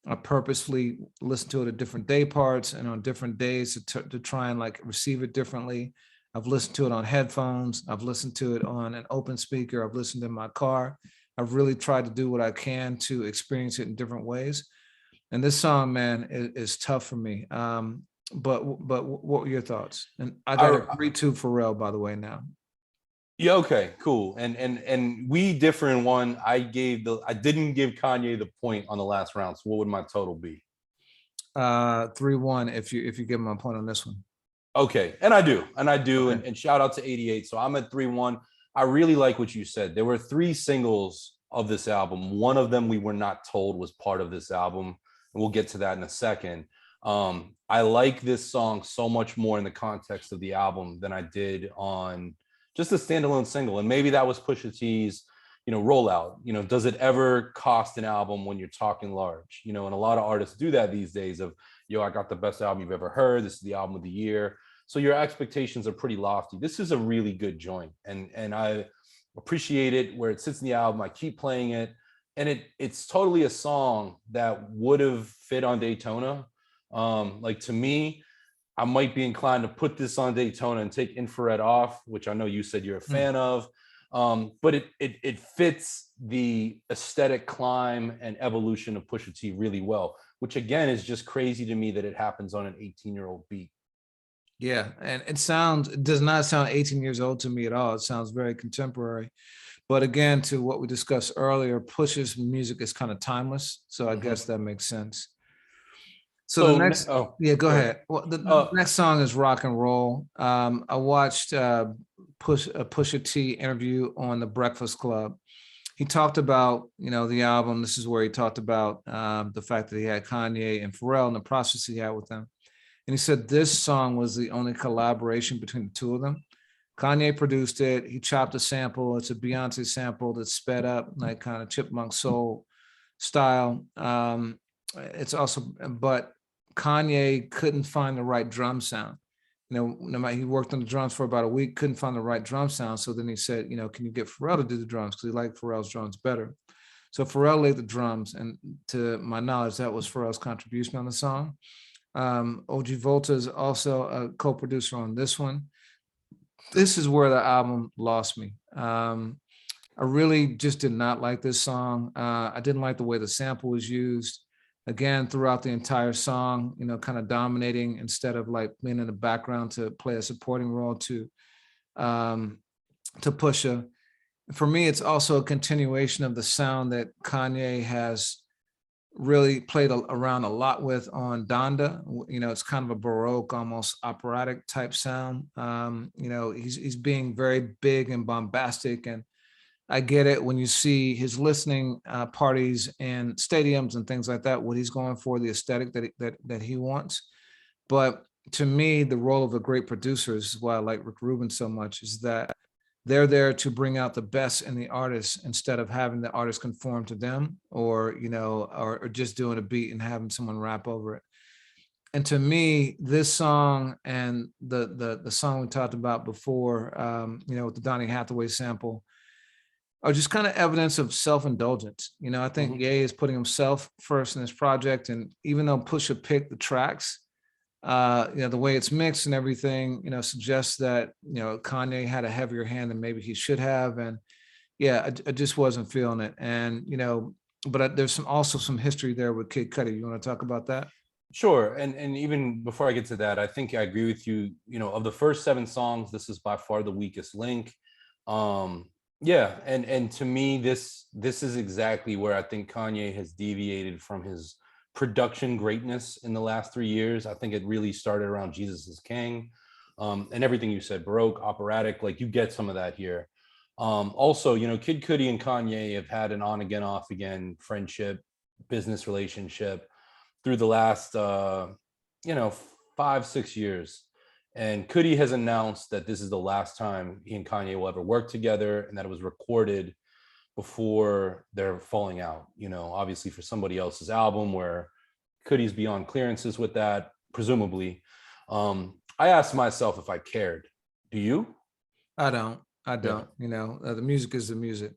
I purposefully listen to it at different day parts and on different days to try and like receive it differently. I've listened to it on headphones. I've listened to it on an open speaker. I've listened in my car. I've really tried to do what I can to experience it in different ways. And this song, man, is tough for me. But what were your thoughts? And I got a 3-2 Pharrell, by the way, now. Yeah, okay, cool. And we differ in one. I didn't give Kanye the point on the last round. So what would my total be? 3-1 if you give him a point on this one. Okay, and I do, Okay. and shout out to 88. So I'm at 3-1. I really like what you said. There were 3 singles of this album. One of them we were not told was part of this album, and we'll get to that in a second. I like this song so much more in the context of the album than I did on just a standalone single. And maybe that was Pusha T's, rollout. Does it ever cost an album when you're talking large? And a lot of artists do that these days of, I got the best album you've ever heard. This is the album of the year. So your expectations are pretty lofty. This is a really good joint. And I appreciate it where it sits in the album. I keep playing it. And it's totally a song that would have fit on Daytona. Like to me, I might be inclined to put this on Daytona and take Infrared off, which I know you said you're a fan of. But it fits the aesthetic climb and evolution of Pusha T really well, which again is just crazy to me that it happens on an 18-year-old beat. Yeah, and it does not sound 18 years old to me at all. It sounds very contemporary. But again, to what we discussed earlier, Pusha's music is kind of timeless. So I guess that makes sense. So the next, go ahead. Well, the next song is Rock and Roll. I watched Pusha T interview on the Breakfast Club. He talked about, the album. This is where he talked about the fact that he had Kanye and Pharrell and the process he had with them. And he said this song was the only collaboration between the two of them. Kanye produced it. He chopped a sample. It's a Beyonce sample that's sped up, like kind of Chipmunk Soul style. It's also, but Kanye couldn't find the right drum sound. No matter, he worked on the drums for about a week, couldn't find the right drum sound. So then he said, can you get Pharrell to do the drums? Because he liked Pharrell's drums better. So Pharrell laid the drums. And to my knowledge, that was Pharrell's contribution on the song. OG Volta is also a co-producer on this one. This is where the album lost me. I really just did not like this song. I didn't like the way the sample was used. Again, throughout the entire song, kind of dominating instead of like being in the background to play a supporting role to Pusha. For me, it's also a continuation of the sound that Kanye has really played around a lot with on Donda. It's kind of a Baroque, almost operatic type sound. He's being very big and bombastic, and I get it when you see his listening parties and stadiums and things like that, what he's going for, the aesthetic that he wants. But to me, the role of a great producer is why I like Rick Rubin so much, is that they're there to bring out the best in the artist instead of having the artist conform to them, or just doing a beat and having someone rap over it. And to me, this song and the song we talked about before, with the Donny Hathaway sample, are just kind of evidence of self-indulgence. I think Ye is putting himself first in this project. And even though Pusha picked the tracks, the way it's mixed and everything, suggests that, Kanye had a heavier hand than maybe he should have. And, yeah, I just wasn't feeling it. And, but there's also some history there with Kid Cudi. You want to talk about that? Sure. And even before I get to that, I think I agree with you. Of the first 7 songs, this is by far the weakest link. Yeah, and to me, this is exactly where I think Kanye has deviated from his production greatness in the last 3 years. I think it really started around Jesus is King. And everything you said, Baroque, operatic, like you get some of that here. Also, Kid Cudi and Kanye have had an on again, off again friendship, business relationship through the last, 5, 6 years. And Cudi has announced that this is the last time he and Kanye will ever work together, and that it was recorded before they're falling out. Obviously for somebody else's album where Cudi's beyond clearances with that, presumably. I asked myself if I cared. Do you? I don't. I Yeah. don't. The music is the music.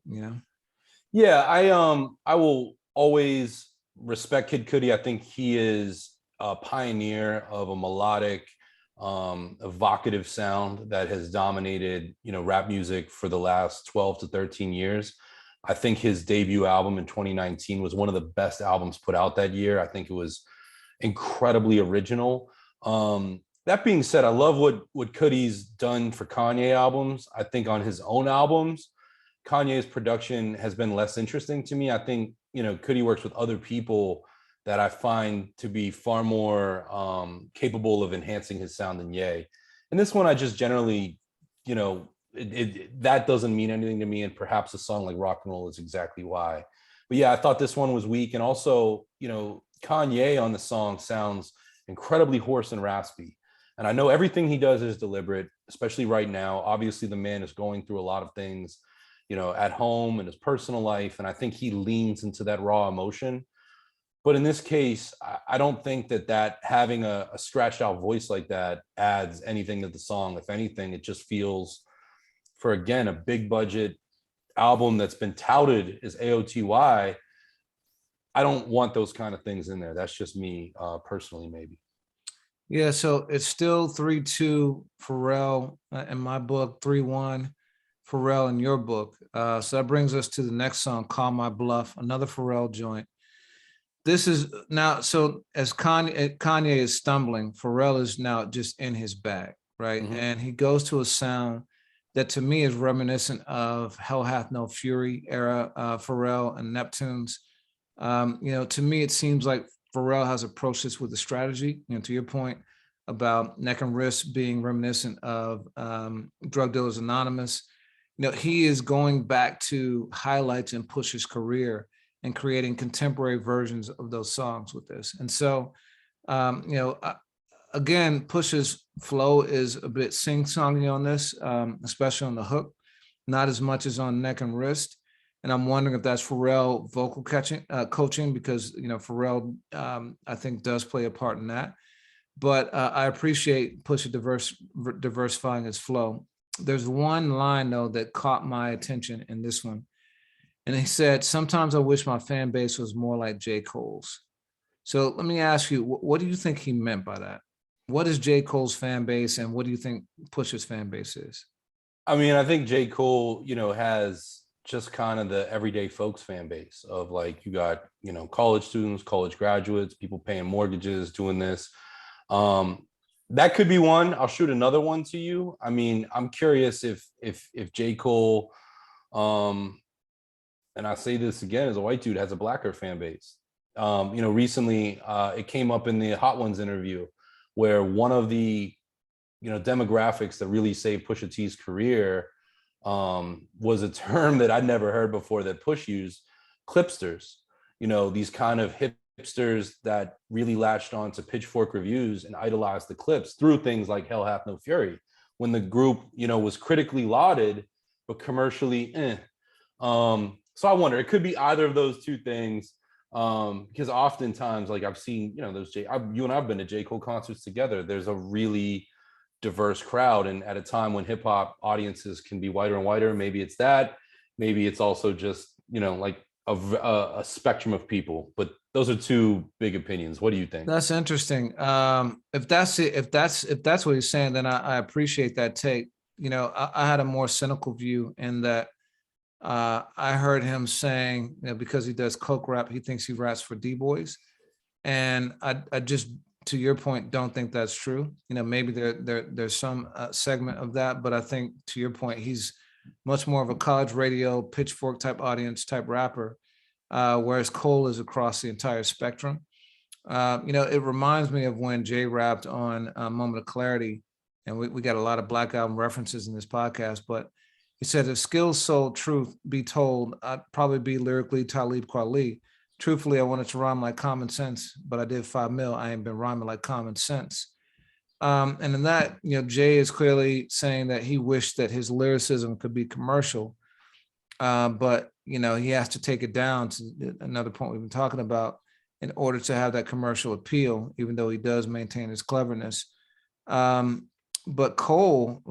Yeah, I will always respect Kid Cudi. I think he is a pioneer of a melodic, evocative sound that has dominated, rap music for the last 12 to 13 years. I think his debut album in 2019 was one of the best albums put out that year. I think it was incredibly original. That being said, I love what Cudi's done for Kanye albums. I think on his own albums, Kanye's production has been less interesting to me. I think, Cudi works with other people that I find to be far more capable of enhancing his sound than Ye. And this one, I just generally, that doesn't mean anything to me. And perhaps a song like Rock and Roll is exactly why. But yeah, I thought this one was weak. And also, Kanye on the song sounds incredibly hoarse and raspy. And I know everything he does is deliberate, especially right now. Obviously, the man is going through a lot of things, at home and his personal life. And I think he leans into that raw emotion. But in this case, I don't think that having a scratched out voice like that adds anything to the song. If anything, it just feels, for again, a big budget album that's been touted as AOTY, I don't want those kind of things in there. That's just me personally, maybe. Yeah, so it's still 3-2 Pharrell in my book, 3-1 Pharrell in your book. So that brings us to the next song, Call My Bluff, another Pharrell joint. This is now, so as Kanye is stumbling, Pharrell is now just in his bag, right? Mhm. And he goes to a sound that to me is reminiscent of Hell Hath No Fury era Pharrell and Neptune's. To me, it seems like Pharrell has approached this with a strategy. To your point about Neck and Wrist being reminiscent of Drug Dealers Anonymous, he is going back to highlights and push his career and creating contemporary versions of those songs with this. And so, again, Push's flow is a bit sing-songy on this, especially on the hook, not as much as on Neck and Wrist. And I'm wondering if that's Pharrell vocal coaching, because Pharrell, I think, does play a part in that. But I appreciate Pusha diversifying his flow. There's one line though that caught my attention in this one, and he said, "Sometimes I wish my fan base was more like J. Cole's." So let me ask you, what do you think he meant by that? What is J. Cole's fan base, and what do you think Pusha's fan base is? I mean, I think J. Cole, has just kind of the everyday folks fan base of like, you got, college students, college graduates, people paying mortgages, doing this. That could be one. I'll shoot another one to you. I mean, I'm curious if J. Cole, and I say this again as a white dude, has a blacker fan base. Recently it came up in the Hot Ones interview where one of the demographics that really saved Pusha T's career was a term that I'd never heard before that Push used, clipsters. These kind of hipsters that really latched on to pitchfork reviews and idolized the Clips through things like Hell Hath No Fury, when the group was critically lauded but commercially so I wonder, it could be either of those two things, because oftentimes, like I've seen, you and I've been to J. Cole concerts together. There's a really diverse crowd, and at a time when hip hop audiences can be whiter and whiter, maybe it's that, maybe it's also just like a spectrum of people. But those are two big opinions. What do you think? That's interesting. If that's it, if that's what he's saying, then I appreciate that take. I had a more cynical view in that I heard him saying, because he does coke rap, he thinks he raps for D-boys. And I just, to your point, don't think that's true. Maybe there's some segment of that, but I think to your point, he's much more of a college radio, pitchfork type audience type rapper, whereas Cole is across the entire spectrum. It reminds me of when Jay rapped on Moment of Clarity, and we got a lot of Black Album references in this podcast, but he said, if skills, soul, truth be told, I'd probably be lyrically Talib Kweli. Truthfully, I wanted to rhyme like common sense, but I did 5 mil. I ain't been rhyming like common sense. And in that, Jay is clearly saying that he wished that his lyricism could be commercial, but he has to take it down to another point we've been talking about in order to have that commercial appeal, even though he does maintain his cleverness. But Cole,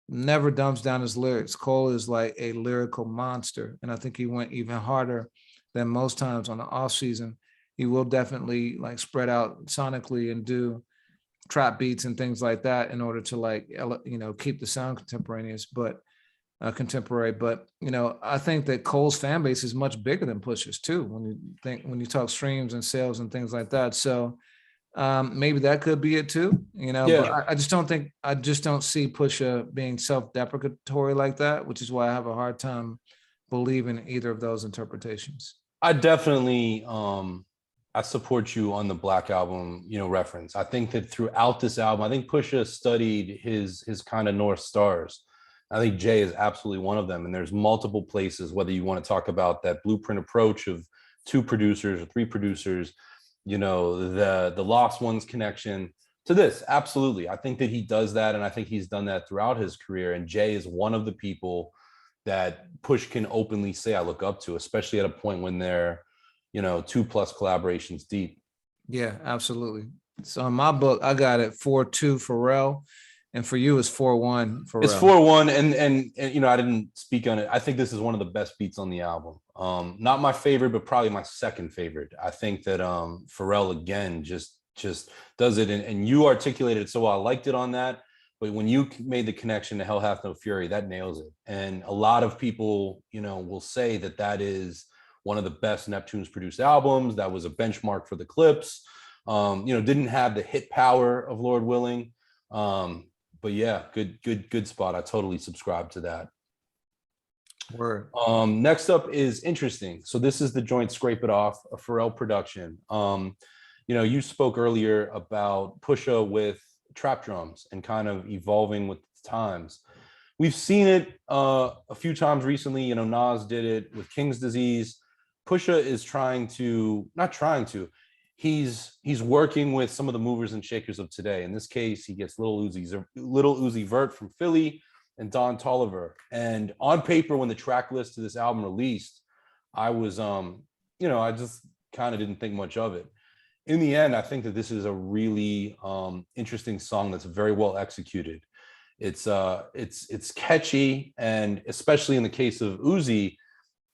never dumbs down his lyrics. Cole is like a lyrical monster, and I think he went even harder than most times on the off season. He will definitely spread out sonically and do trap beats and things like that in order to keep the sound contemporaneous, but contemporary. But I think that Cole's fan base is much bigger than Pusha's too. When you talk streams and sales and things like that. So maybe that could be it too. But I just don't see Pusha being self-deprecatory like that, which is why I have a hard time believing either of those interpretations. I definitely I support you on the Black Album, reference. I think that throughout this album, I think Pusha studied his kind of North Stars. I think Jay is absolutely one of them. And there's multiple places, whether you want to talk about that blueprint approach of 2 producers or 3 producers, the Lost Ones connection to this. Absolutely. I think that he does that. And I think he's done that throughout his career. And Jay is one of the people that Push can openly say I look up to, especially at a point when they're, 2+ collaborations deep. Yeah, absolutely. So in my book, I got it 4-2 Pharrell, and for you it's 4-1 Pharrell. It's 4-1, and I didn't speak on it. I think this is one of the best beats on the album. Not my favorite, but probably my second favorite. I think that Pharrell again just does it, and you articulated it so well. I liked it on that. But when you made the connection to Hell Hath No Fury, that nails it. And a lot of people, will say that is one of the best Neptunes produced albums. That was a benchmark for the Clips. Didn't have the hit power of Lord Willing. But yeah, good spot. I totally subscribe to that. Word. Next up is Interesting. So this is the joint Scrape It Off, a Pharrell production. You spoke earlier about Pusha with trap drums and kind of evolving with times. We've seen it a few times recently. Nas did it with King's Disease. Pusha is he's working with some of the movers and shakers of today. In this case, he gets Lil Uzi Vert from Philly and Don Tolliver. And on paper, when the track list to this album released, I was I just kind of didn't think much of it. In the end, I think that this is a really interesting song that's very well executed. It's catchy, and especially in the case of Uzi,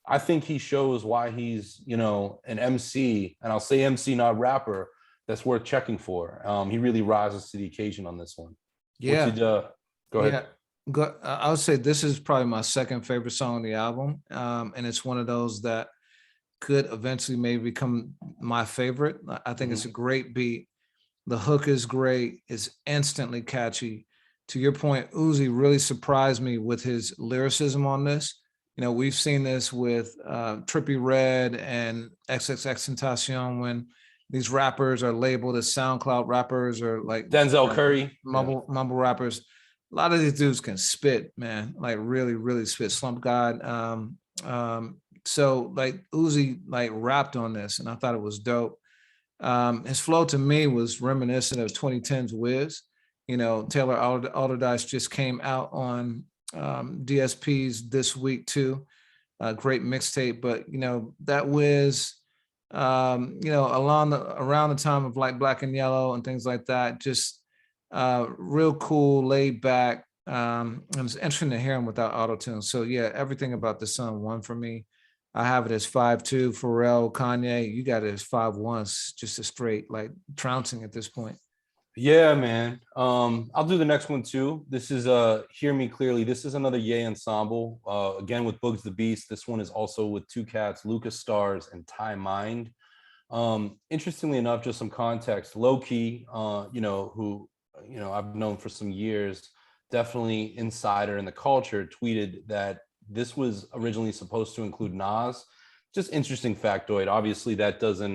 I think he shows why he's an MC, and I'll say MC, not rapper, that's worth checking for. He really rises to the occasion on this one. Yeah. Go ahead. Yeah. I would say this is probably my second favorite song on the album, and it's one of those that could eventually maybe become my favorite. I think it's a great beat. The hook is great. It's instantly catchy. To your point, Uzi really surprised me with his lyricism on this. We've seen this with Trippie Redd and XXXTentacion when these rappers are labeled as SoundCloud rappers or like Denzel Curry, mumble rappers. A lot of these dudes can spit, man, really, really spit. Slump God. So Uzi rapped on this, and I thought it was dope. His flow to me was reminiscent of 2010's Wiz. Taylor Alderdice just came out on DSPs this week too. Great mixtape, but that Wiz, around the time of Black and Yellow and things like that, just real cool, laid back. And it's interesting to hear him without auto-tune. So yeah, everything about the song won for me. I have it as 5-2. Pharrell, Kanye, you got it as 5-1. Just a straight trouncing at this point. Yeah, man. I'll do the next one too. This is Hear Me Clearly. This is another Ye ensemble. Again with Bugs the Beast. This one is also with two cats, Lucas Stars and Ty Mind. Interestingly enough, just some context, low key, who, I've known for some years, definitely insider in the culture, tweeted that this was originally supposed to include Nas. Just interesting factoid. Obviously, that doesn't,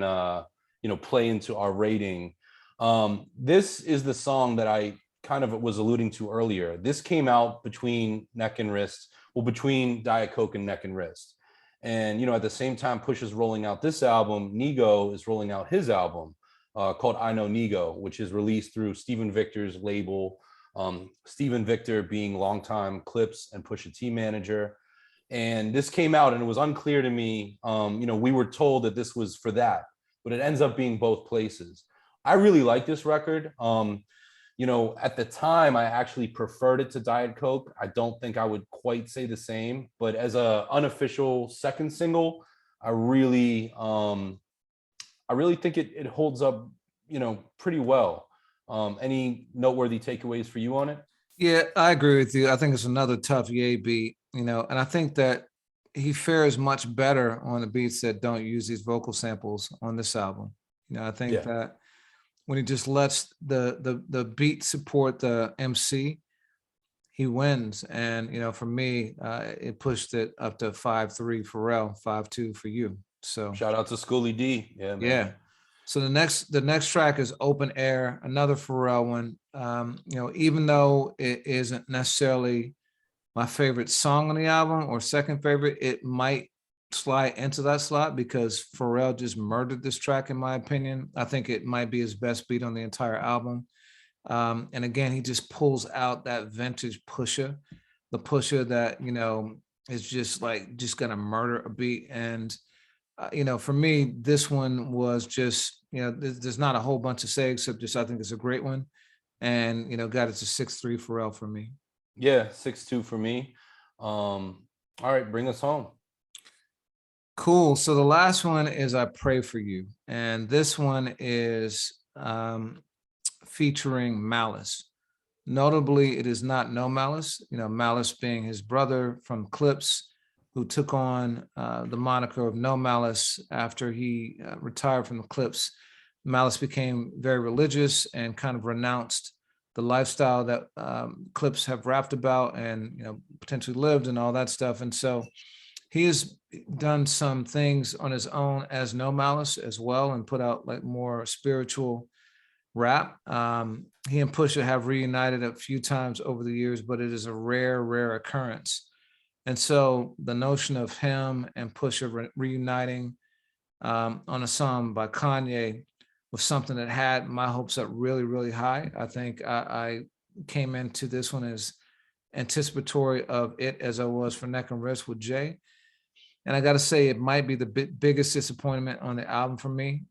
play into our rating. This is the song that I kind of was alluding to earlier. This came out between Neck and Wrist, well, between Diet Coke and Neck and Wrist. And at the same time, Push is rolling out this album. Nigo is rolling out his album called I Know Nigo, which is released through Stephen Victor's label. Stephen Victor being longtime Clips and Pusha-T manager. And this came out, and it was unclear to me. We were told that this was for that, but it ends up being both places. I really like this record. At the time, I actually preferred it to Diet Coke. I don't think I would quite say the same, but as a unofficial second single, I really, think it holds up, pretty well. Any noteworthy takeaways for you on it? Yeah, I agree with you. I think it's another tough Ye beat, and I think that he fares much better on the beats that don't use these vocal samples on this album. I think Yeah. that when he just lets the beat support the MC, he wins. And for me, it pushed it up to 5-3 Pharrell, 5-2 for you. So Shout out to Schoolie D. Yeah, man. yeah. So the next track is Open Air, another Pharrell one. Even though it isn't necessarily my favorite song on the album or second favorite, it might slide into that slot because Pharrell just murdered this track, in my opinion. I think it might be his best beat on the entire album. And again, he just pulls out that vintage Pusha, the Pusha that, is just gonna murder a beat. And for me, this one was just, there's not a whole bunch to say except just I think it's a great one. And got it to 6-3 Pharrell for me. Yeah, 6-2 for me. All right, bring us home. Cool. So the last one is I Pray for You. And this one is featuring Malice. Notably, it is not No Malice, Malice being his brother from Clips, who took on the moniker of No Malice after he retired from the Clips. Malice became very religious and kind of renounced the lifestyle that Clips have rapped about and potentially lived and all that stuff. And so he has done some things on his own as No Malice as well and put out like more spiritual rap. He and Pusha have reunited a few times over the years, but it is a rare occurrence. And so the notion of him and Pusha reuniting on a song by Kanye was something that had my hopes up really high. I think I came into this one as anticipatory of it as I was for Neck and Wrist with Jay. And I got to say, it might be the biggest disappointment on the album for me.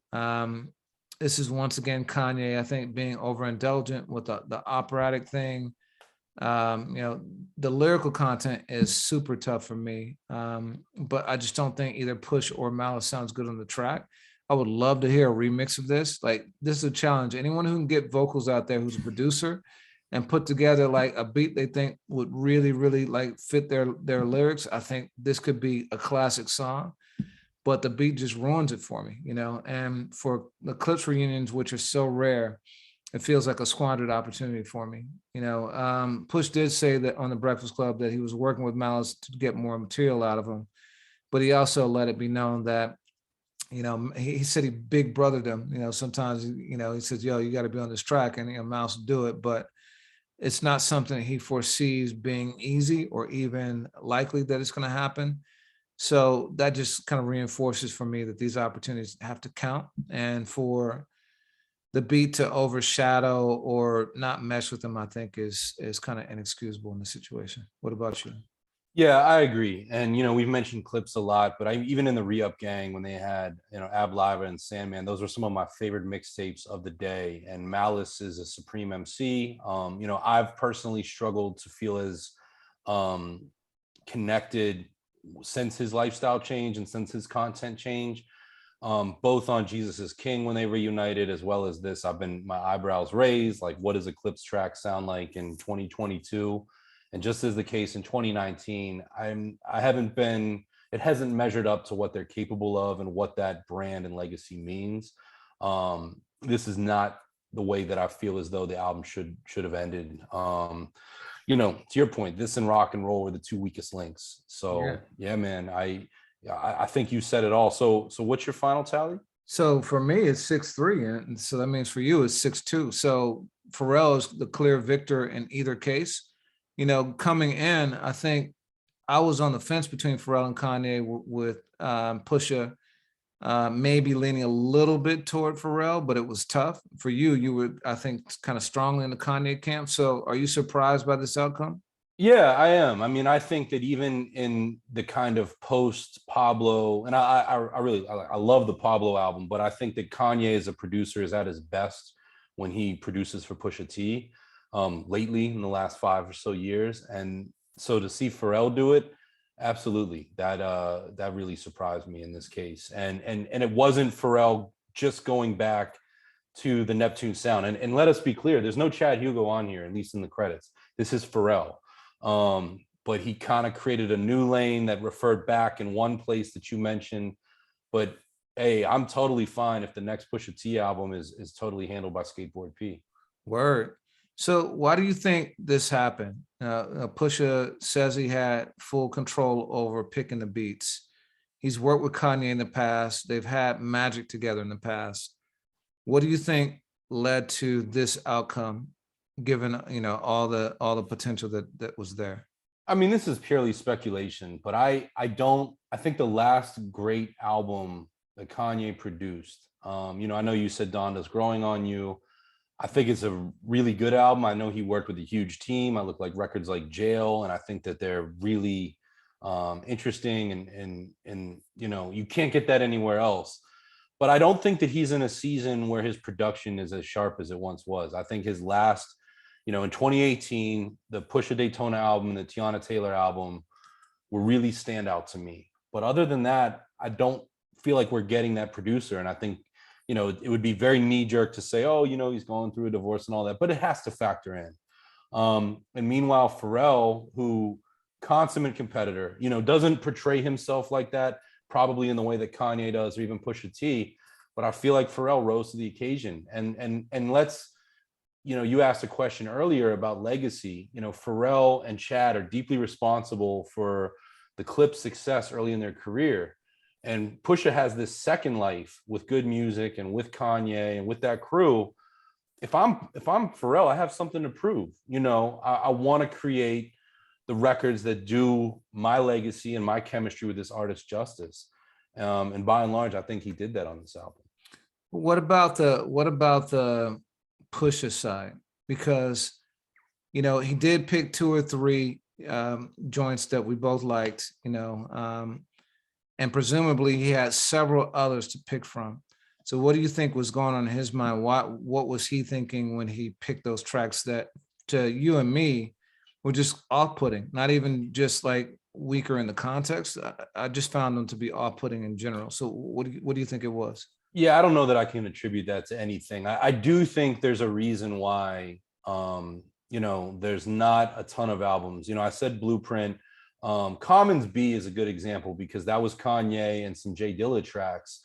This is once again Kanye, I think, being overindulgent with the operatic thing. The lyrical content is super tough for me, but I just don't think either Push or Malice sounds good on the track. I would love to hear a remix of this. Like, this is a challenge. Anyone who can get vocals out there who's a producer and put together like a beat they think would really like fit their lyrics, I think this could be a classic song. But the beat just ruins it for me, And for the Clips reunions, which are so rare, it feels like a squandered opportunity for me. Push did say that on the Breakfast Club that he was working with Malice to get more material out of him, but he also let it be known that, he said he big brothered him. Sometimes, he says, "Yo, you got to be on this track," and Malice will do it, but it's not something he foresees being easy or even likely that it's going to happen. So that just kind of reinforces for me that these opportunities have to count, and for the beat to overshadow or not mesh with them, I think is kind of inexcusable in the situation. What about you? Yeah, I agree. And we've mentioned Clips a lot, but even in the Re-Up Gang when they had, Ab Lava and Sandman, those were some of my favorite mixtapes of the day. And Malice is a supreme MC. I've personally struggled to feel as connected since his lifestyle change and since his content change. both on Jesus is King when they reunited, as well as this. I've been my eyebrows raised, like what does Eclipse track sound like in 2022? And just as the case in 2019, it hasn't measured up to what they're capable of and what that brand and legacy means. This is not the way that I feel as though the album should have ended. To your point, this and rock and roll were the two weakest links. So yeah man, I think you said it all. So what's your final tally? So for me, it's 6-3, and so that means for you it's 6-2. So Pharrell is the clear victor in either case. Coming in, I think I was on the fence between Pharrell and Kanye with Pusha, maybe leaning a little bit toward Pharrell, but it was tough. For you, you were, I think, kind of strongly in the Kanye camp. So are you surprised by this outcome? Yeah, I am. I mean, I think that even in the kind of post Pablo, and I love the Pablo album, but I think that Kanye as a producer is at his best when he produces for Pusha T lately in the last 5 or so years. And so to see Pharrell do it, absolutely, that really surprised me in this case. And it wasn't Pharrell just going back to the Neptune sound. And let us be clear, there's no Chad Hugo on here, at least in the credits. This is Pharrell. But he kind of created a new lane that referred back in one place that you mentioned. But hey, I'm totally fine if the next Pusha T album is totally handled by Skateboard P. Word. So why do you think this happened? Pusha says he had full control over picking the beats. He's worked with Kanye in the past. They've had magic together in the past. What do you think led to this outcome, given all the potential that was there? I mean, this is purely speculation, but I think the last great album that Kanye produced, I know you said Donda's Growing on You. I think it's a really good album. I know he worked with a huge team. I look like records like Jail, and I think that they're really interesting and you can't get that anywhere else. But I don't think that he's in a season where his production is as sharp as it once was. I think his last, in 2018, the Pusha Daytona album and the Tiana Taylor album were really stand out to me. But other than that, I don't feel like we're getting that producer. And I think, it would be very knee-jerk to say, oh, he's going through a divorce and all that, but it has to factor in. And meanwhile, Pharrell, who consummate competitor, doesn't portray himself like that, probably in the way that Kanye does, or even Pusha T. But I feel like Pharrell rose to the occasion. And let's, you asked a question earlier about legacy. Pharrell and Chad are deeply responsible for the Clips' success early in their career. And Pusha has this second life with good music and with Kanye and with that crew. If I'm Pharrell, I have something to prove. I want to create the records that do my legacy and my chemistry with this artist justice. And by and large, I think he did that on this album. What about the Pusha side? Because he did pick 2 or 3 joints that we both liked, and presumably he had several others to pick from. So what do you think was going on in his mind? What was he thinking when he picked those tracks that to you and me were just off-putting, not even just like weaker in the context? I just found them to be off-putting in general. So what do you think it was? Yeah, I don't know that I can attribute that to anything. I do think there's a reason why, there's not a ton of albums. I said Blueprint. Common's B is a good example because that was Kanye and some Jay Dilla tracks.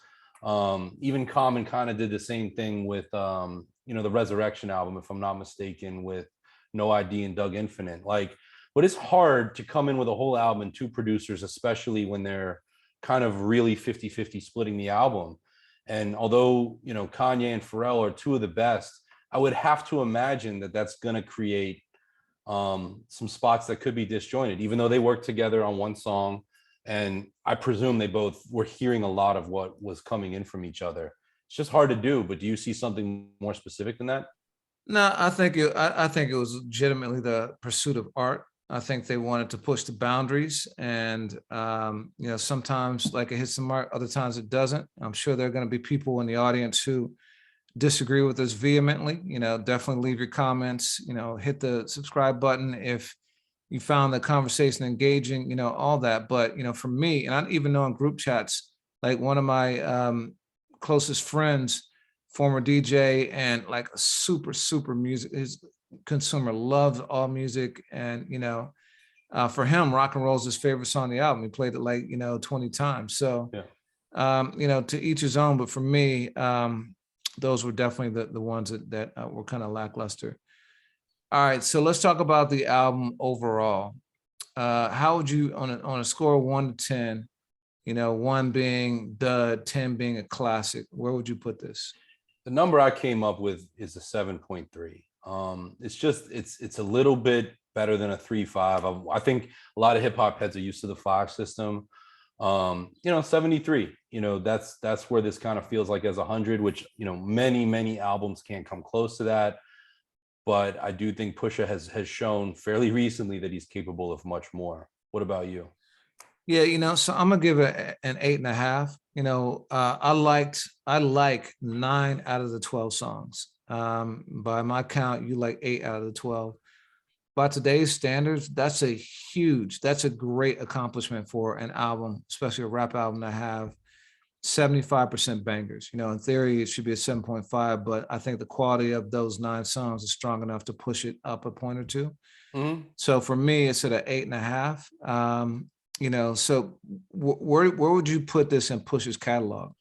Even Common kind of did the same thing with, the Resurrection album, if I'm not mistaken, with No ID and Doug Infinite. But it's hard to come in with a whole album and 2 producers, especially when they're kind of really 50-50 splitting the album. And although, Kanye and Pharrell are 2 of the best, I would have to imagine that that's going to create some spots that could be disjointed, even though they worked together on one song. And I presume they both were hearing a lot of what was coming in from each other. It's just hard to do. But do you see something more specific than that? No, I think it was legitimately the pursuit of art. I think they wanted to push the boundaries, and sometimes like it hits the mark, other times it doesn't. I'm sure there are going to be people in the audience who disagree with us vehemently. Definitely leave your comments. Hit the subscribe button if you found the conversation engaging. All that. But for me, and I even know in group chats, like one of my closest friends, former DJ, and like a super music. His consumer loves all music, and for him, rock and roll is his favorite song on the album. He played it like 20 times. So, to each his own. But for me, those were definitely the ones that were kind of lackluster. All right, so let's talk about the album overall. How would you, on a score of 1 to 10, 1 being dud, 10 being a classic, where would you put this? The number I came up with is a 7.3. It's a little bit better than a 3.5. I think a lot of hip hop heads are used to the 5 system. 73. That's where this kind of feels like as 100, which many albums can't come close to that. But I do think Pusha has shown fairly recently that he's capable of much more. What about you? Yeah, so I'm gonna give it an 8.5. I like 9 out of the 12 songs. By my count, you like 8 out of the 12. By today's standards, that's a great accomplishment for an album, especially a rap album, to have 75% bangers. In theory, it should be a 7.5, but I think the quality of those 9 songs is strong enough to push it up a point or two. Mm-hmm. So for me, it's at an 8.5. So where would you put this in Push's catalog?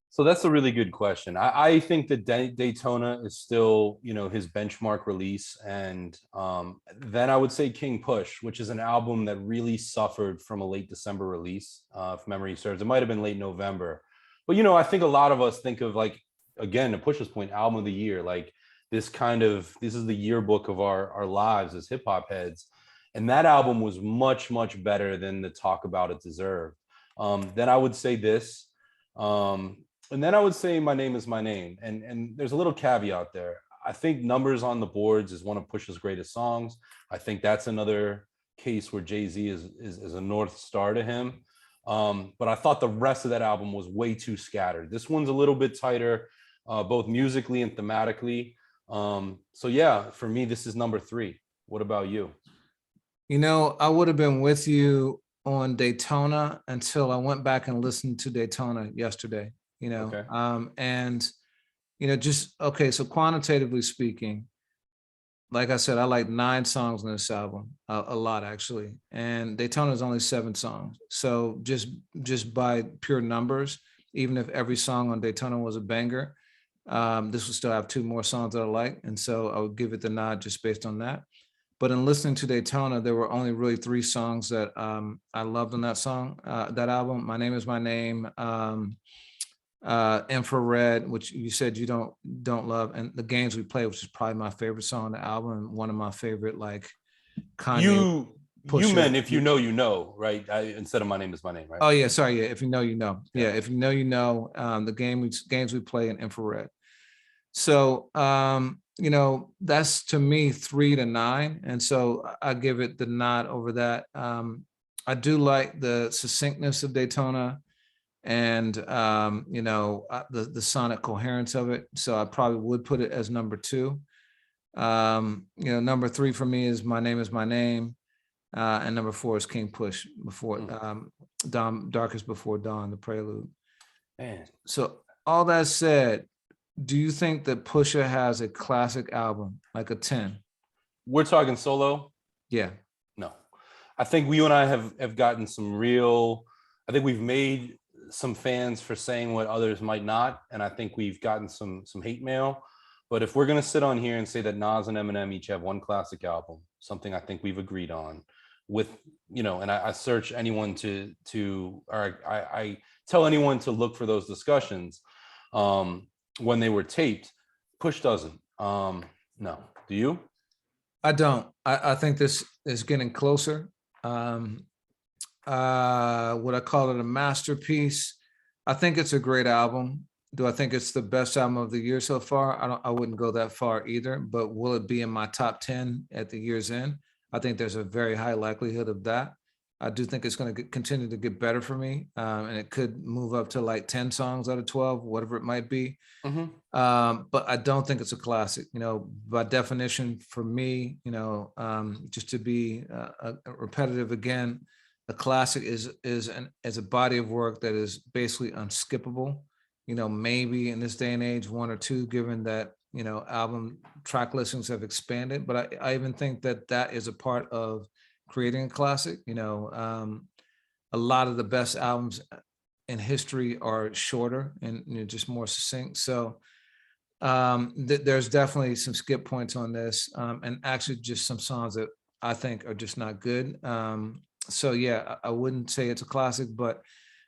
So that's a really good question. I think that Daytona is still, his benchmark release. And then I would say King Push, which is an album that really suffered from a late December release, if memory serves. It might have been late November. But, I think a lot of us think of, like, again, to Push's point, album of the year, like this is the yearbook of our lives as hip hop heads. And that album was much, much better than the talk about it deserved. Then I would say this. And then I would say My Name Is My Name. And there's a little caveat there. I think Numbers on the Boards is one of Push's greatest songs. I think that's another case where Jay-Z is a North Star to him. But I thought the rest of that album was way too scattered. This one's a little bit tighter, both musically and thematically. So yeah, for me, this is number 3. What about you? I would have been with you on Daytona until I went back and listened to Daytona yesterday. Okay. So quantitatively speaking, like I said, I like 9 songs on this album, a lot actually, and Daytona is only 7 songs. So just by pure numbers, even if every song on Daytona was a banger, this would still have 2 more songs that I like, and so I would give it the nod just based on that. But in listening to Daytona, there were only really 3 songs that I loved on that album. My Name Is My Name, Infrared, which you said you don't love, and The Games We Play, which is probably my favorite song on the album, and one of my favorite, like, Kanye. You meant If You Know You Know, right? Instead of My Name Is My Name, right? Oh yeah, sorry, yeah. If You Know You Know, yeah. If You Know You Know, The Games We Play, and Infrared. So that's to me 3 to 9, and so I give it the nod over that. I do like the succinctness of Daytona, and the sonic coherence of it. So I probably would put it as number 2. Number 3 for me is My Name Is My Name, and number 4 is King Push, before Darkest Before Dawn, the prelude. Man. So all that said, do you think that Pusha has a classic album, like a 10? We're talking solo? Yeah. No. I think you and I have gotten I think we've made some fans for saying what others might not, and I think we've gotten some hate mail. But if we're gonna sit on here and say that Nas and Eminem each have 1 classic album, something I think we've agreed on, with and I search anyone I tell anyone to look for those discussions when they were taped. Push doesn't. No. Do you? I don't. I think this is getting closer. Would I call it a masterpiece? I think it's a great album. Do I think it's the best album of the year so far? I wouldn't go that far either, but will it be in my top 10 at the year's end? I think there's a very high likelihood of that. I do think it's going to continue to get better for me, and it could move up to like 10 songs out of 12, whatever it might be. Mm-hmm. But I don't think it's a classic. By definition, for me, just to be repetitive again, a classic is a body of work that is basically unskippable. maybe in this day and age, one or two, given that, album track listings have expanded. But I even think that that is a part of creating a classic. A lot of the best albums in history are shorter and just more succinct. So there's definitely some skip points on this, and actually just some songs that I think are just not good. So yeah, I wouldn't say it's a classic, but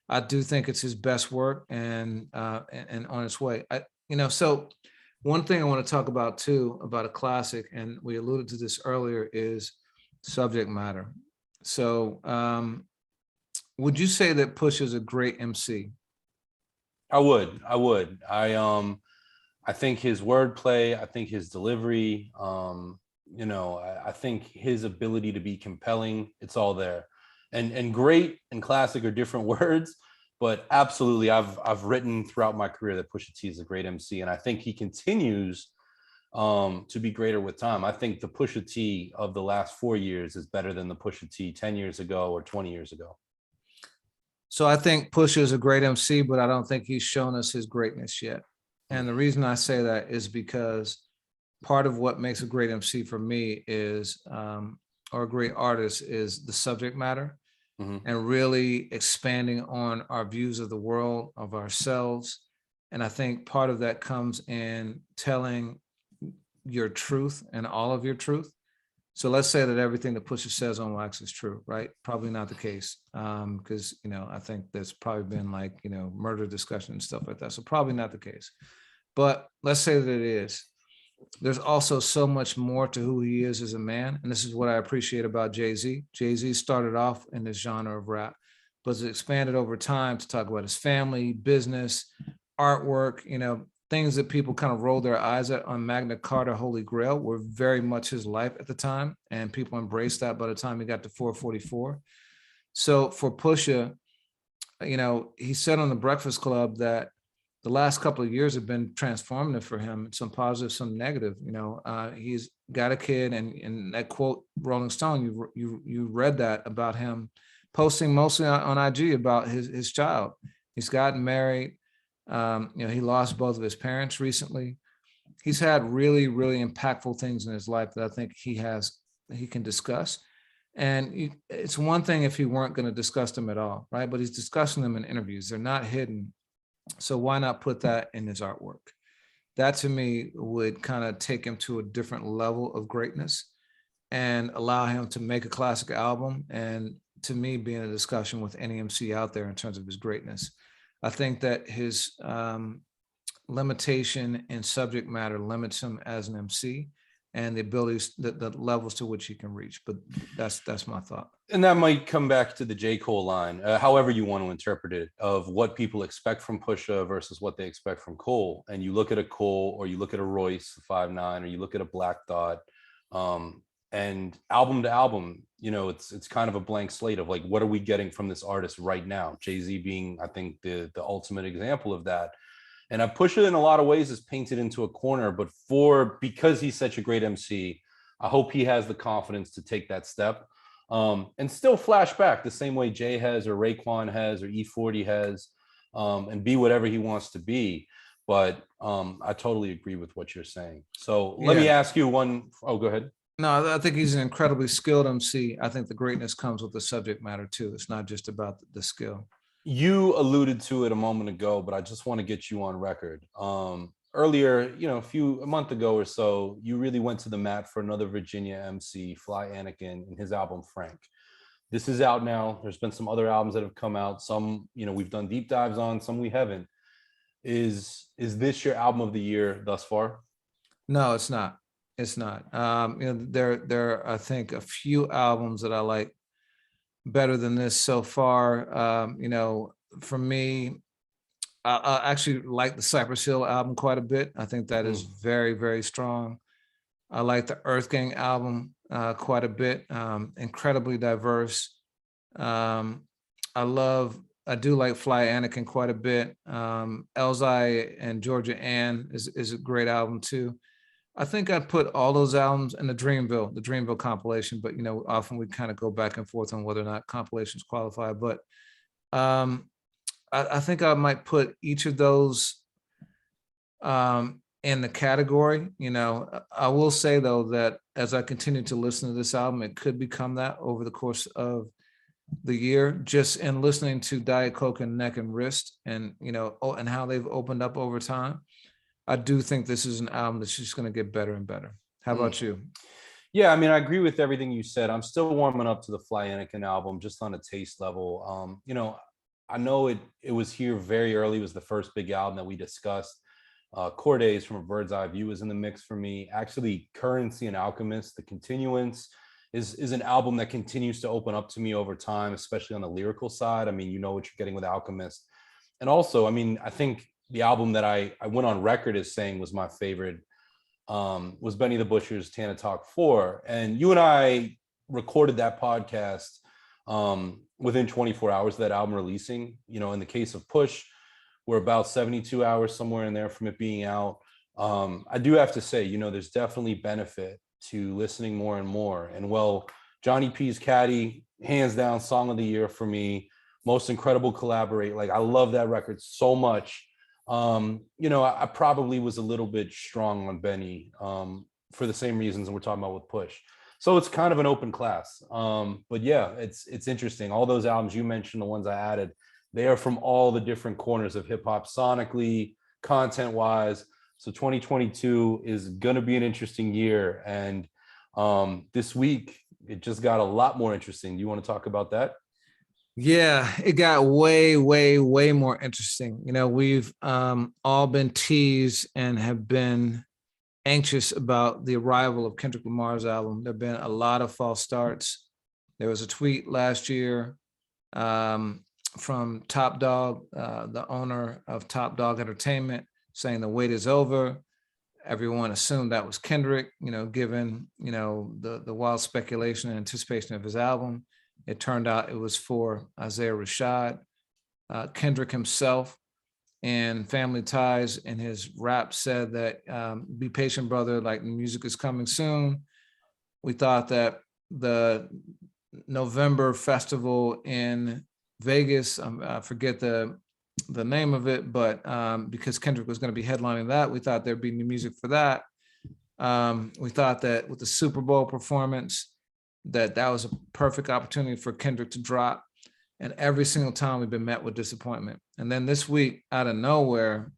I do think it's his best work, and on its way. So one thing I want to talk about too about a classic, and we alluded to this earlier, is subject matter. So would you say that Push is a great MC? I would. I think his wordplay, I think his delivery, I think his ability to be compelling, it's all there. And great and classic are different words, but absolutely, I've written throughout my career that Pusha-T is a great MC, and I think he continues to be greater with time. I think the Pusha-T of the last 4 years is better than the Pusha-T 10 years ago or 20 years ago. So I think Pusha is a great MC, but I don't think he's shown us his greatness yet. And the reason I say that is because part of what makes a great MC for me is, or a great artist, is the subject matter, and really expanding on our views of the world, of ourselves. And I think part of that comes in telling your truth and all of your truth. So let's say that everything that Pusha says on wax is true, right? Probably not the case, because I think there's probably been murder discussion and stuff like that. So probably not the case. But let's say that it is. There's also so much more to who he is as a man, and this is what I appreciate about Jay-Z. Jay-Z started off in this genre of rap, but has expanded over time to talk about his family, business, artwork, things that people kind of roll their eyes at on Magna Carta, Holy Grail, were very much his life at the time. And people embraced that by the time he got to 444. So for Pusha, he said on the Breakfast Club that the last couple of years have been transformative for him, some positive, some negative. He's got a kid, and that quote, Rolling Stone, you read that about him posting mostly on IG about his child. He's gotten married. He lost both of his parents recently. He's had really, really impactful things in his life that I think he can discuss. And it's one thing if he weren't going to discuss them at all, right? But he's discussing them in interviews. They're not hidden. So why not put that in his artwork? That to me would kind of take him to a different level of greatness and allow him to make a classic album. And to me, be in a discussion with any MC out there in terms of his greatness. I think that his limitation in subject matter limits him as an MC, and the abilities, the levels to which he can reach. But that's my thought. And that might come back to the J. Cole line, however you want to interpret it, of what people expect from Pusha versus what they expect from Cole. And you look at a Cole, or you look at a Royce 5'9", or you look at a Black Thought, and album to album, it's kind of a blank slate of what are we getting from this artist right now? Jay-Z being, I think, the ultimate example of that. And I Pusha in a lot of ways is painted into a corner, but because he's such a great MC, I hope he has the confidence to take that step, and still flash back the same way Jay has, or Raekwon has, or E40 has, and be whatever he wants to be. But I totally agree with what you're saying. So let me ask you one. Oh, go ahead. No, I think he's an incredibly skilled MC. I think the greatness comes with the subject matter too. It's not just about the skill. You alluded to it a moment ago, but I just want to get you on record. Earlier, a month ago or so, you really went to the mat for another Virginia MC, Fly Anakin, and his album Frank. This is out now. There's been some other albums that have come out. Some, we've done deep dives on, some we haven't. Is this your album of the year thus far? No, it's not. It's not. There are, I think, a few albums that I like better than this so far. For me, I actually like the Cypress Hill album quite a bit. I think that is very, very strong. I like the Earth Gang album quite a bit. Incredibly diverse. I do like Fly Anakin quite a bit. Elzai and Georgia Ann is a great album too. I think I'd put all those albums in the Dreamville compilation, but often we kind of go back and forth on whether or not compilations qualify. But I think I might put each of those in the category. I will say though that as I continue to listen to this album, it could become that over the course of the year, just in listening to Diet Coke and Neck and Wrist, and and how they've opened up over time. I do think this is an album that's just going to get better and better. How about you? Yeah, I mean, I agree with everything you said. I'm still warming up to the Fly Anakin album, just on a taste level. I know it was here very early. It was the first big album that we discussed. Cordays from a Bird's Eye View is in the mix for me. Actually, Currency and Alchemist, The Continuance, is an album that continues to open up to me over time, especially on the lyrical side. I mean, you know what you're getting with Alchemist. And also, I mean, I think the album that I went on record as saying was my favorite was Benny the Butcher's Tana Talk 4. And you and I recorded that podcast within 24 hours of that album releasing. In the case of Push, we're about 72 hours, somewhere in there, from it being out. I do have to say, there's definitely benefit to listening more and more. And well, Johnny P's Caddy, hands down, song of the year for me. Most incredible collaborate. Like, I love that record so much. I probably was a little bit strong on Benny for the same reasons we're talking about with Push. So it's kind of an open class. But yeah, it's interesting. All those albums you mentioned, the ones I added, they are from all the different corners of hip hop, sonically, content wise. So 2022 is going to be an interesting year. And this week, it just got a lot more interesting. Do you want to talk about that? Yeah, it got way, way, way more interesting. We've all been teased and have been anxious about the arrival of Kendrick Lamar's album. There have been a lot of false starts. There was a tweet last year from Top Dog, the owner of Top Dog Entertainment, saying the wait is over. Everyone assumed that was Kendrick, given, the wild speculation and anticipation of his album. It turned out it was for Isaiah Rashad. Kendrick himself and Family Ties in his rap said that, be patient, brother, like, music is coming soon. We thought that the November festival in Vegas, I forget the name of it, but because Kendrick was going to be headlining that, we thought there'd be new music for that. We thought that with the Super Bowl performance, that was a perfect opportunity for Kendrick to drop. And every single time we've been met with disappointment. And then this week, out of nowhere,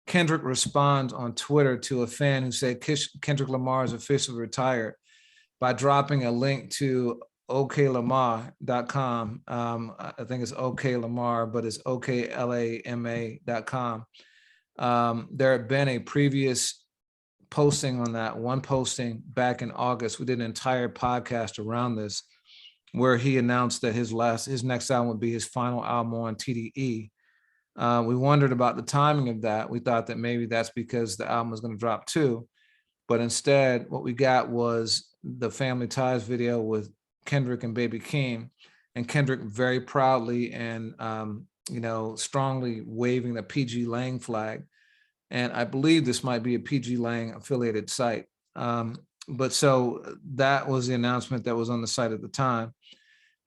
Kendrick responds on Twitter to a fan who said Kendrick Lamar is officially retired by dropping a link to oklamar.com. I think it's oklamar, but it's oklama.com. There had been a previous posting on that, one posting back in August. We did an entire podcast around this, where he announced that his next album would be his final album on TDE. We wondered about the timing of that. We thought that maybe that's because the album was going to drop too. But instead, what we got was the Family Ties video with Kendrick and Baby Keem, and Kendrick very proudly and strongly waving the PG Lang flag. And I believe this might be a PG Lang affiliated site. But so that was the announcement that was on the site at the time.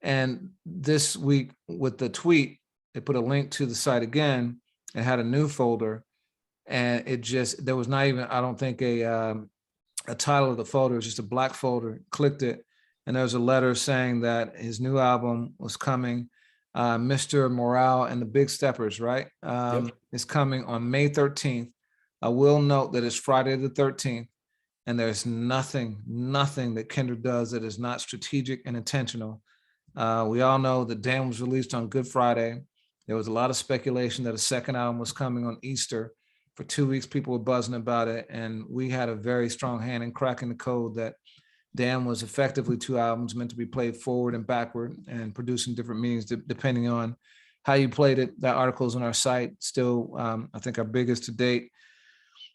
And this week with the tweet, they put a link to the site again. It had a new folder, and there was not even, I don't think, a title of the folder. It was just a black folder. Clicked it, and there was a letter saying that his new album was coming. Mr. Morale and the Big Steppers, right? Is coming on May 13th. I will note that it's Friday the 13th, and there's nothing that Kendrick does that is not strategic and intentional. We all know that Damn was released on Good Friday. There was a lot of speculation that a second album was coming on Easter. For 2 weeks, people were buzzing about it, and we had a very strong hand in cracking the code that Damn was effectively 2 albums meant to be played forward and backward and producing different meanings depending on how you played it. That article's on our site, still, I think, our biggest to date.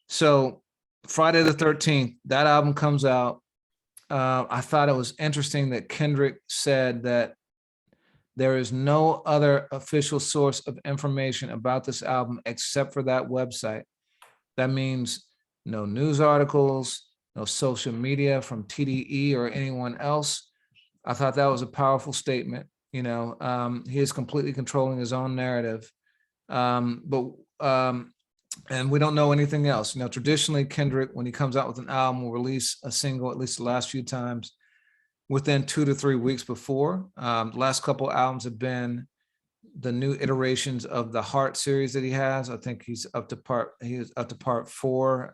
So Friday the 13th, that album comes out. I thought it was interesting that Kendrick said that there is no other official source of information about this album except for that website. That means no news articles, no social media from TDE or anyone else. I thought that was a powerful statement. He is completely controlling his own narrative. But and we don't know anything else. Traditionally Kendrick, when he comes out with an album, will release a single, at least the last few times, within 2 to 3 weeks before. The last couple albums have been the new iterations of the Heart series that he has. I think he's up to part 4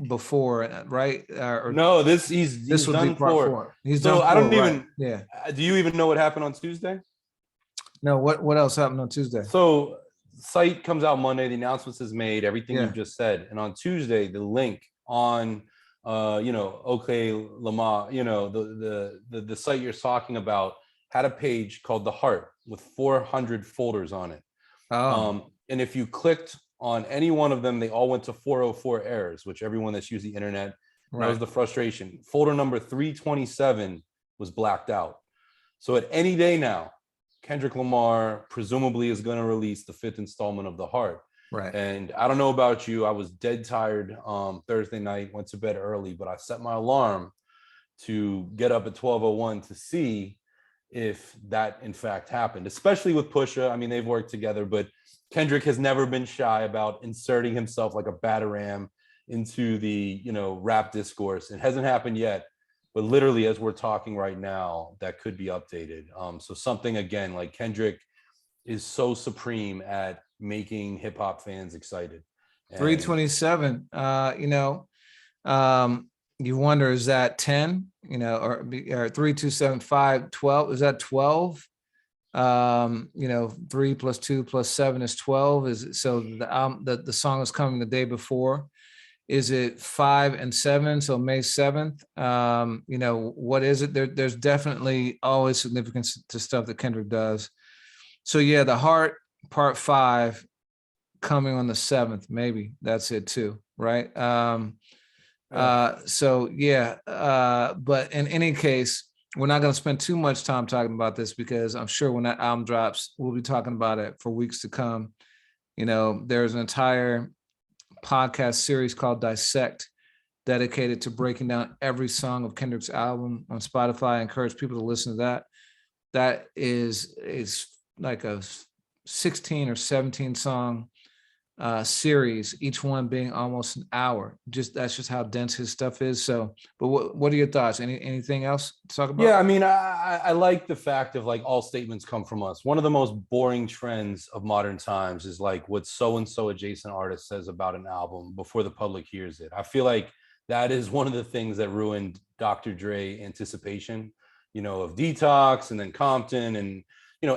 before, right? No, he's this would be done part 4. 4. He's So done I 4, don't right? even. Yeah. Do you even know what happened on Tuesday? No, what else happened on Tuesday? So site comes out Monday, the announcements is made, everything Yeah. you just said. And on Tuesday, the link on okay Lamar, the site you're talking about had a page called The Heart with 400 folders on it. And if you clicked on any one of them, they all went to 404 errors, which everyone that's used the internet knows the frustration. Folder number 327 was blacked out. So at any day now, Kendrick Lamar presumably is going to release the 5th installment of The Heart. Right. And I don't know about you, I was dead tired Thursday night, went to bed early, but I set my alarm to get up at 12:01 to see if that in fact happened, especially with Pusha. I mean, they've worked together, but Kendrick has never been shy about inserting himself like a batarang into the, rap discourse. It hasn't happened yet, but literally as we're talking right now, that could be updated. So something, again, like Kendrick is so supreme at making hip hop fans excited. 327, you wonder, is that 10, or 3275, 12? Is that 12? 3 plus 2 plus 7 is 12. Is it, so the song is coming the day before? Is it 5 and 7? So May 7th. What is it? There's definitely always significance to stuff that Kendrick does. So yeah, The Heart part 5 coming on the 7th. Maybe that's it too, right? So yeah, but in any case, we're not going to spend too much time talking about this, because I'm sure when that album drops, we'll be talking about it for weeks to come. There's an entire podcast series called Dissect, dedicated to breaking down every song of Kendrick's album on Spotify. I encourage people to listen to that. That is like a 16 or 17 song series, each one being almost an hour. That's just how dense his stuff is. So, but what are your thoughts? Anything else to talk about? Yeah, I mean, I like the fact of like all statements come from us. One of the most boring trends of modern times is like what so-and-so adjacent artist says about an album before the public hears it. I feel like that is one of the things that ruined Dr. Dre anticipation, of Detox and then Compton. And,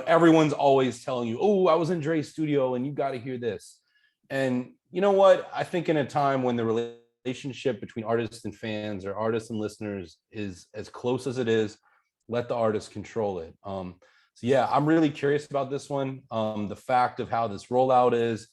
everyone's always telling you, oh, I was in Dre's studio and you got to hear this. And you know what? I think in a time when the relationship between artists and fans, or artists and listeners, is as close as it is, let the artist control it. So yeah, I'm really curious about this one. The fact of how this rollout is,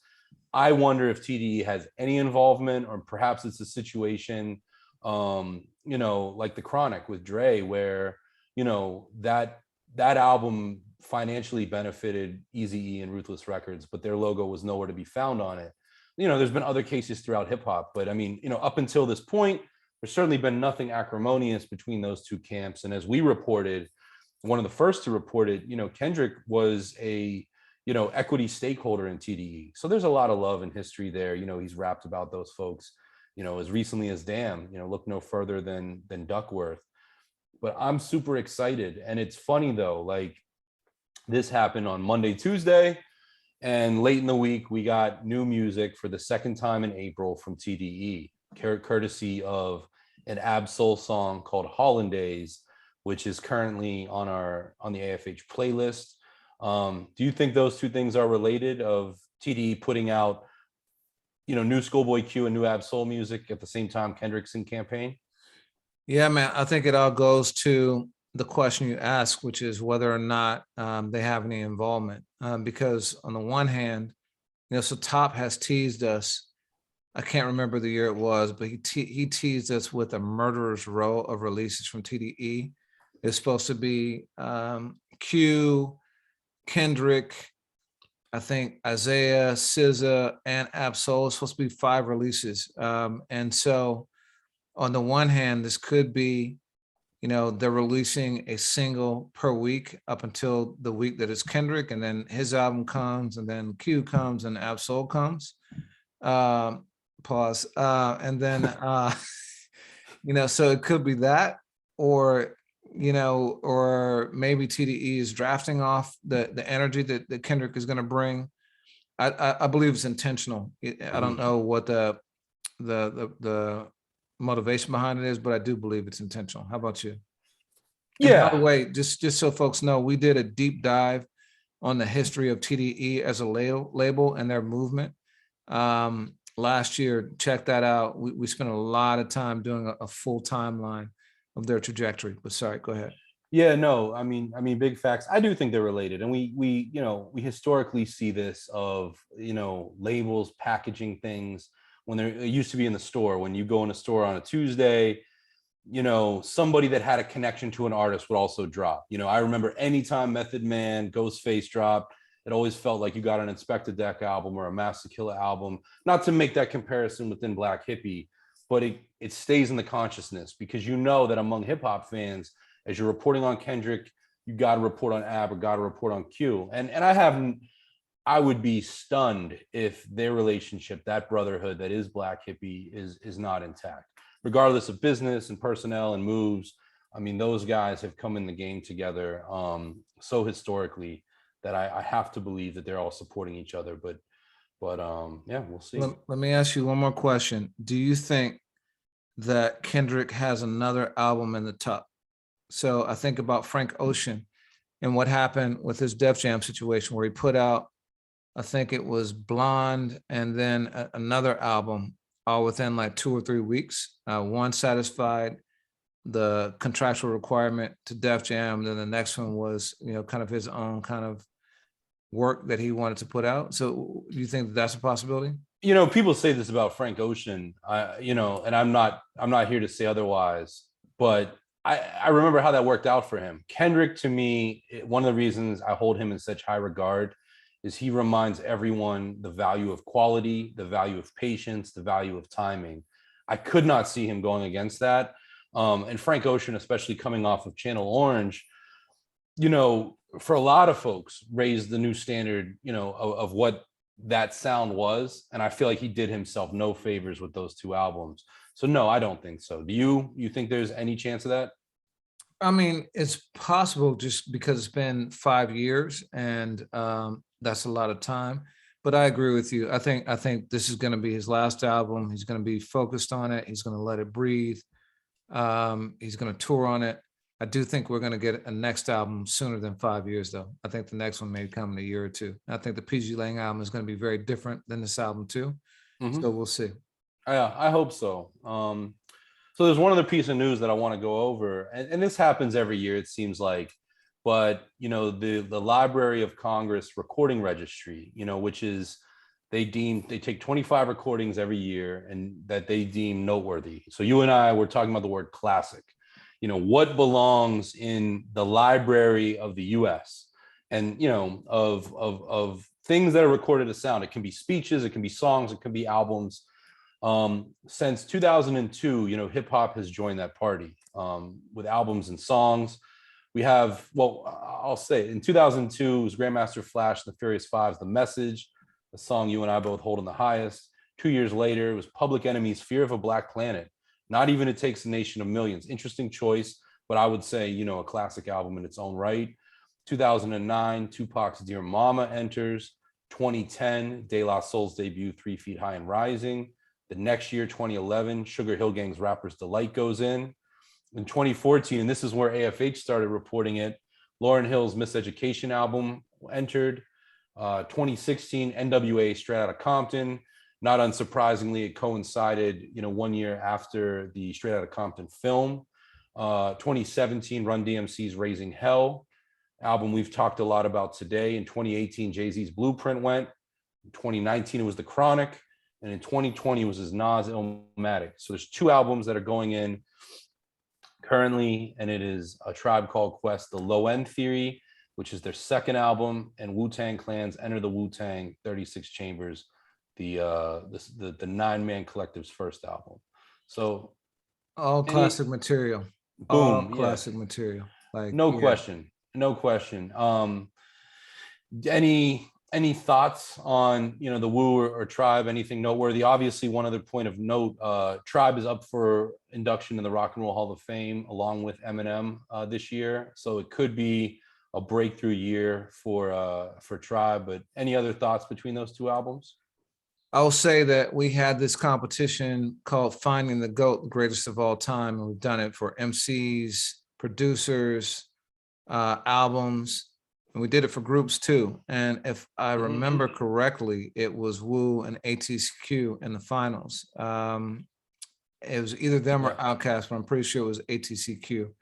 I wonder if TDE has any involvement, or perhaps it's a situation, like The Chronic with Dre, where, that album financially benefited Eazy-E and Ruthless Records, but their logo was nowhere to be found on it. There's been other cases throughout hip hop, but I mean, up until this point, there's certainly been nothing acrimonious between those two camps. And as we reported, one of the first to report it, Kendrick was a, equity stakeholder in TDE. So there's a lot of love and history there. He's rapped about those folks, as recently as Damn, look no further than Duckworth. But I'm super excited. And it's funny though, like this happened on Monday, Tuesday, and late in the week, we got new music for the second time in April from TDE, courtesy of an Ab-Soul song called Hollandaise, which is currently on the AFH playlist. Do you think those two things are related, of TDE putting out, new Schoolboy Q and new Ab-Soul music at the same time Kendrick's in campaign? Yeah, man, I think it all goes to the question you ask, which is whether or not they have any involvement. Because on the one hand, so Top has teased us. I can't remember the year it was, but he teased us with a murderer's row of releases from TDE. It's supposed to be Q, Kendrick, I think Isaiah, SZA, and Ab-Soul. It's supposed to be 5 releases. And so on the one hand, this could be, they're releasing a single per week up until the week that it's Kendrick, and then his album comes, and then Q comes, and Absol comes. Pause. And then, so it could be that, or or maybe TDE is drafting off the energy that Kendrick is going to bring. I believe it's intentional. I don't know what the motivation behind it is, but I do believe it's intentional. How about you? And by the way, just so folks know, we did a deep dive on the history of TDE as a label and their movement last year. Check that out. We spent a lot of time doing a full timeline of their trajectory. But sorry, go ahead. Yeah, no, I mean, big facts. I do think they're related, and we historically see this of labels packaging things when it used to be in the store. When you go in a store on a Tuesday, somebody that had a connection to an artist would also drop. I remember anytime Method Man, Ghostface dropped, it always felt like you got an Inspector Deck album or a Master Killer album. Not to make that comparison within Black Hippie, but it stays in the consciousness, because that among hip hop fans, as you're reporting on Kendrick, you got to report on Ab or got to report on Q. And I would be stunned if their relationship, that brotherhood that is Black Hippie, is not intact, regardless of business and personnel and moves. I mean, those guys have come in the game together so historically that I have to believe that they're all supporting each other. But yeah, we'll see. Let me ask you one more question. Do you think that Kendrick has another album in the tuck? So I think about Frank Ocean and what happened with his Def Jam situation, where he put out, I think it was Blonde, and then another album all within like 2 or 3 weeks. One satisfied the contractual requirement to Def Jam, then the next one was, kind of his own kind of work that he wanted to put out. So do you think that's a possibility? People say this about Frank Ocean, and I'm not here to say otherwise, but I remember how that worked out for him. Kendrick, to me, one of the reasons I hold him in such high regard is he reminds everyone the value of quality, the value of patience, the value of timing. I could not see him going against that. And Frank Ocean, especially coming off of Channel Orange, for a lot of folks, raised the new standard, of what that sound was. And I feel like he did himself no favors with those 2 albums. So no, I don't think so. Do you think there's any chance of that? I mean, it's possible, just because it's been 5 years, and that's a lot of time. But I agree with you. I think this is going to be his last album. He's going to be focused on it. He's going to let it breathe. He's going to tour on it. I do think we're going to get a next album sooner than 5 years, though. I think the next one may come in a year or 2. I think the PG Lang album is going to be very different than this album too. So we'll see. Yeah, I hope so. So there's one other piece of news that I want to go over, and this happens every year, it seems like, but the Library of Congress recording registry, which is they take 25 recordings every year and that they deem noteworthy. So you and I were talking about the word classic. What belongs in the library of the US, and of things that are recorded as sound. It can be speeches, it can be songs, it can be albums. Since 2002, hip hop has joined that party with albums and songs. We have, I'll say, in 2002 it was Grandmaster Flash and the Furious Five's The Message, the song you and I both hold in the highest. 2 years later, it was Public Enemy's Fear of a Black Planet. Not Even It Takes a Nation of Millions. Interesting choice, but I would say, a classic album in its own right. 2009, Tupac's Dear Mama enters. 2010, De La Soul's debut, 3 Feet High and Rising. The next year, 2011, Sugar Hill Gang's Rapper's Delight goes in. In 2014, and this is where AFH started reporting it, Lauryn Hill's Miseducation album entered. 2016, NWA Straight Outta Compton. Not unsurprisingly, it coincided, 1 year after the Straight Outta Compton film. 2017, Run DMC's Raising Hell, album we've talked a lot about today. In 2018, Jay-Z's Blueprint went. In 2019, it was The Chronic. And in 2020, it was his Nas Illmatic. So there's 2 albums that are going in currently, and it is A Tribe Called Quest, The Low End Theory, which is their 2nd album, and Wu-Tang Clan's Enter the Wu-Tang 36 Chambers, the 9-man collective's 1st album. So all classic material. All Boom. Yeah. classic material. Like, No yeah. question. No question. Any thoughts on the Wu or Tribe? Anything noteworthy? Obviously, one other point of note: Tribe is up for induction in the Rock and Roll Hall of Fame along with Eminem this year, so it could be a breakthrough year for Tribe. But any other thoughts between those two albums? I'll say that we had this competition called Finding the GOAT, the greatest of all time, and we've done it for MCs, producers, albums, and we did it for groups too. And if I remember correctly, it was Wu and ATCQ in the finals. It was either them or Outkast, but I'm pretty sure it was ATCQ.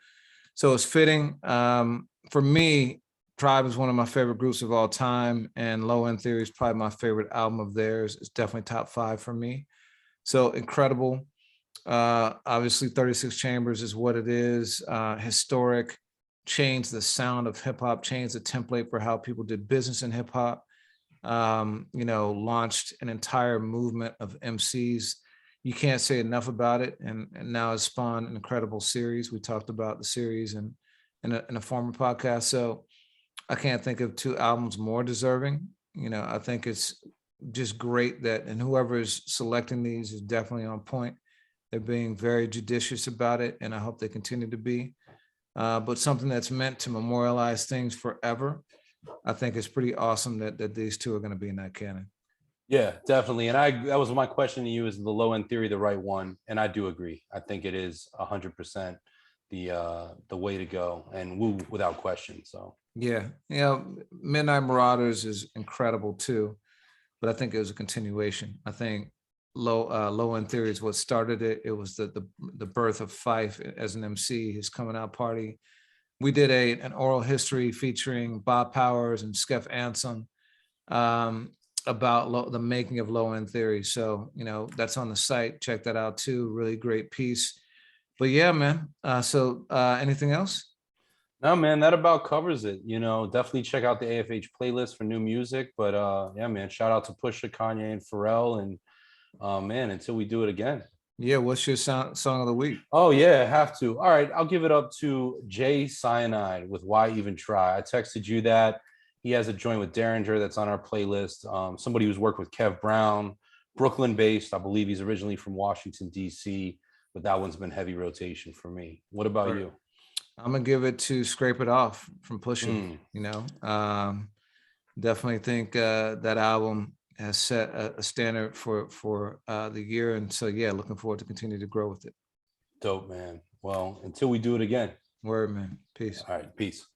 So it's fitting. For me, Tribe is one of my favorite groups of all time, and Low End Theory is probably my favorite album of theirs. It's definitely top 5 for me. So incredible. Obviously, 36 Chambers is what it is. Historic, changed the sound of hip hop, changed the template for how people did business in hip hop. Launched an entire movement of MCs. You can't say enough about it, and now it's spawned an incredible series. We talked about the series in a former podcast. So I can't think of 2 albums more deserving. I think it's just great that, and whoever is selecting these is definitely on point. They're being very judicious about it, and I hope they continue to be. But something that's meant to memorialize things forever, I think it's pretty awesome that these 2 are going to be in that canon. Yeah, definitely. And that was my question to you: is the Low End Theory the right one? And I do agree. I think it is 100% the way to go, and Wu without question. So yeah, Midnight Marauders is incredible too, but I think it was a continuation. I think Low End Theory is what started it. It was the birth of Fife as an MC, his coming out party. We did an oral history featuring Bob Powers and Skeff Anson about the making of Low End Theory. So that's on the site. Check that out too. Really great piece. But yeah, man. So anything else? no, man, that about covers it. Definitely check out the AFH playlist for new music. But yeah, man, shout out to Pusha, Kanye, and Pharrell. And man, until we do it again. Yeah, what's your song of the week? Oh yeah, have to. All right, I'll give it up to Jay Cyanide with Why Even Try. I texted you that. He has a joint with Derringer that's on our playlist. Somebody who's worked with Kev Brown, Brooklyn based. I believe he's originally from Washington, D.C., but that one's been heavy rotation for me. What about you? I'm gonna give it to Scrape It Off from Pusha. Definitely think that album has set a standard for the year, and so yeah, looking forward to continue to grow with it. Dope, man. Well, until we do it again. Word, man. Peace. All right, peace.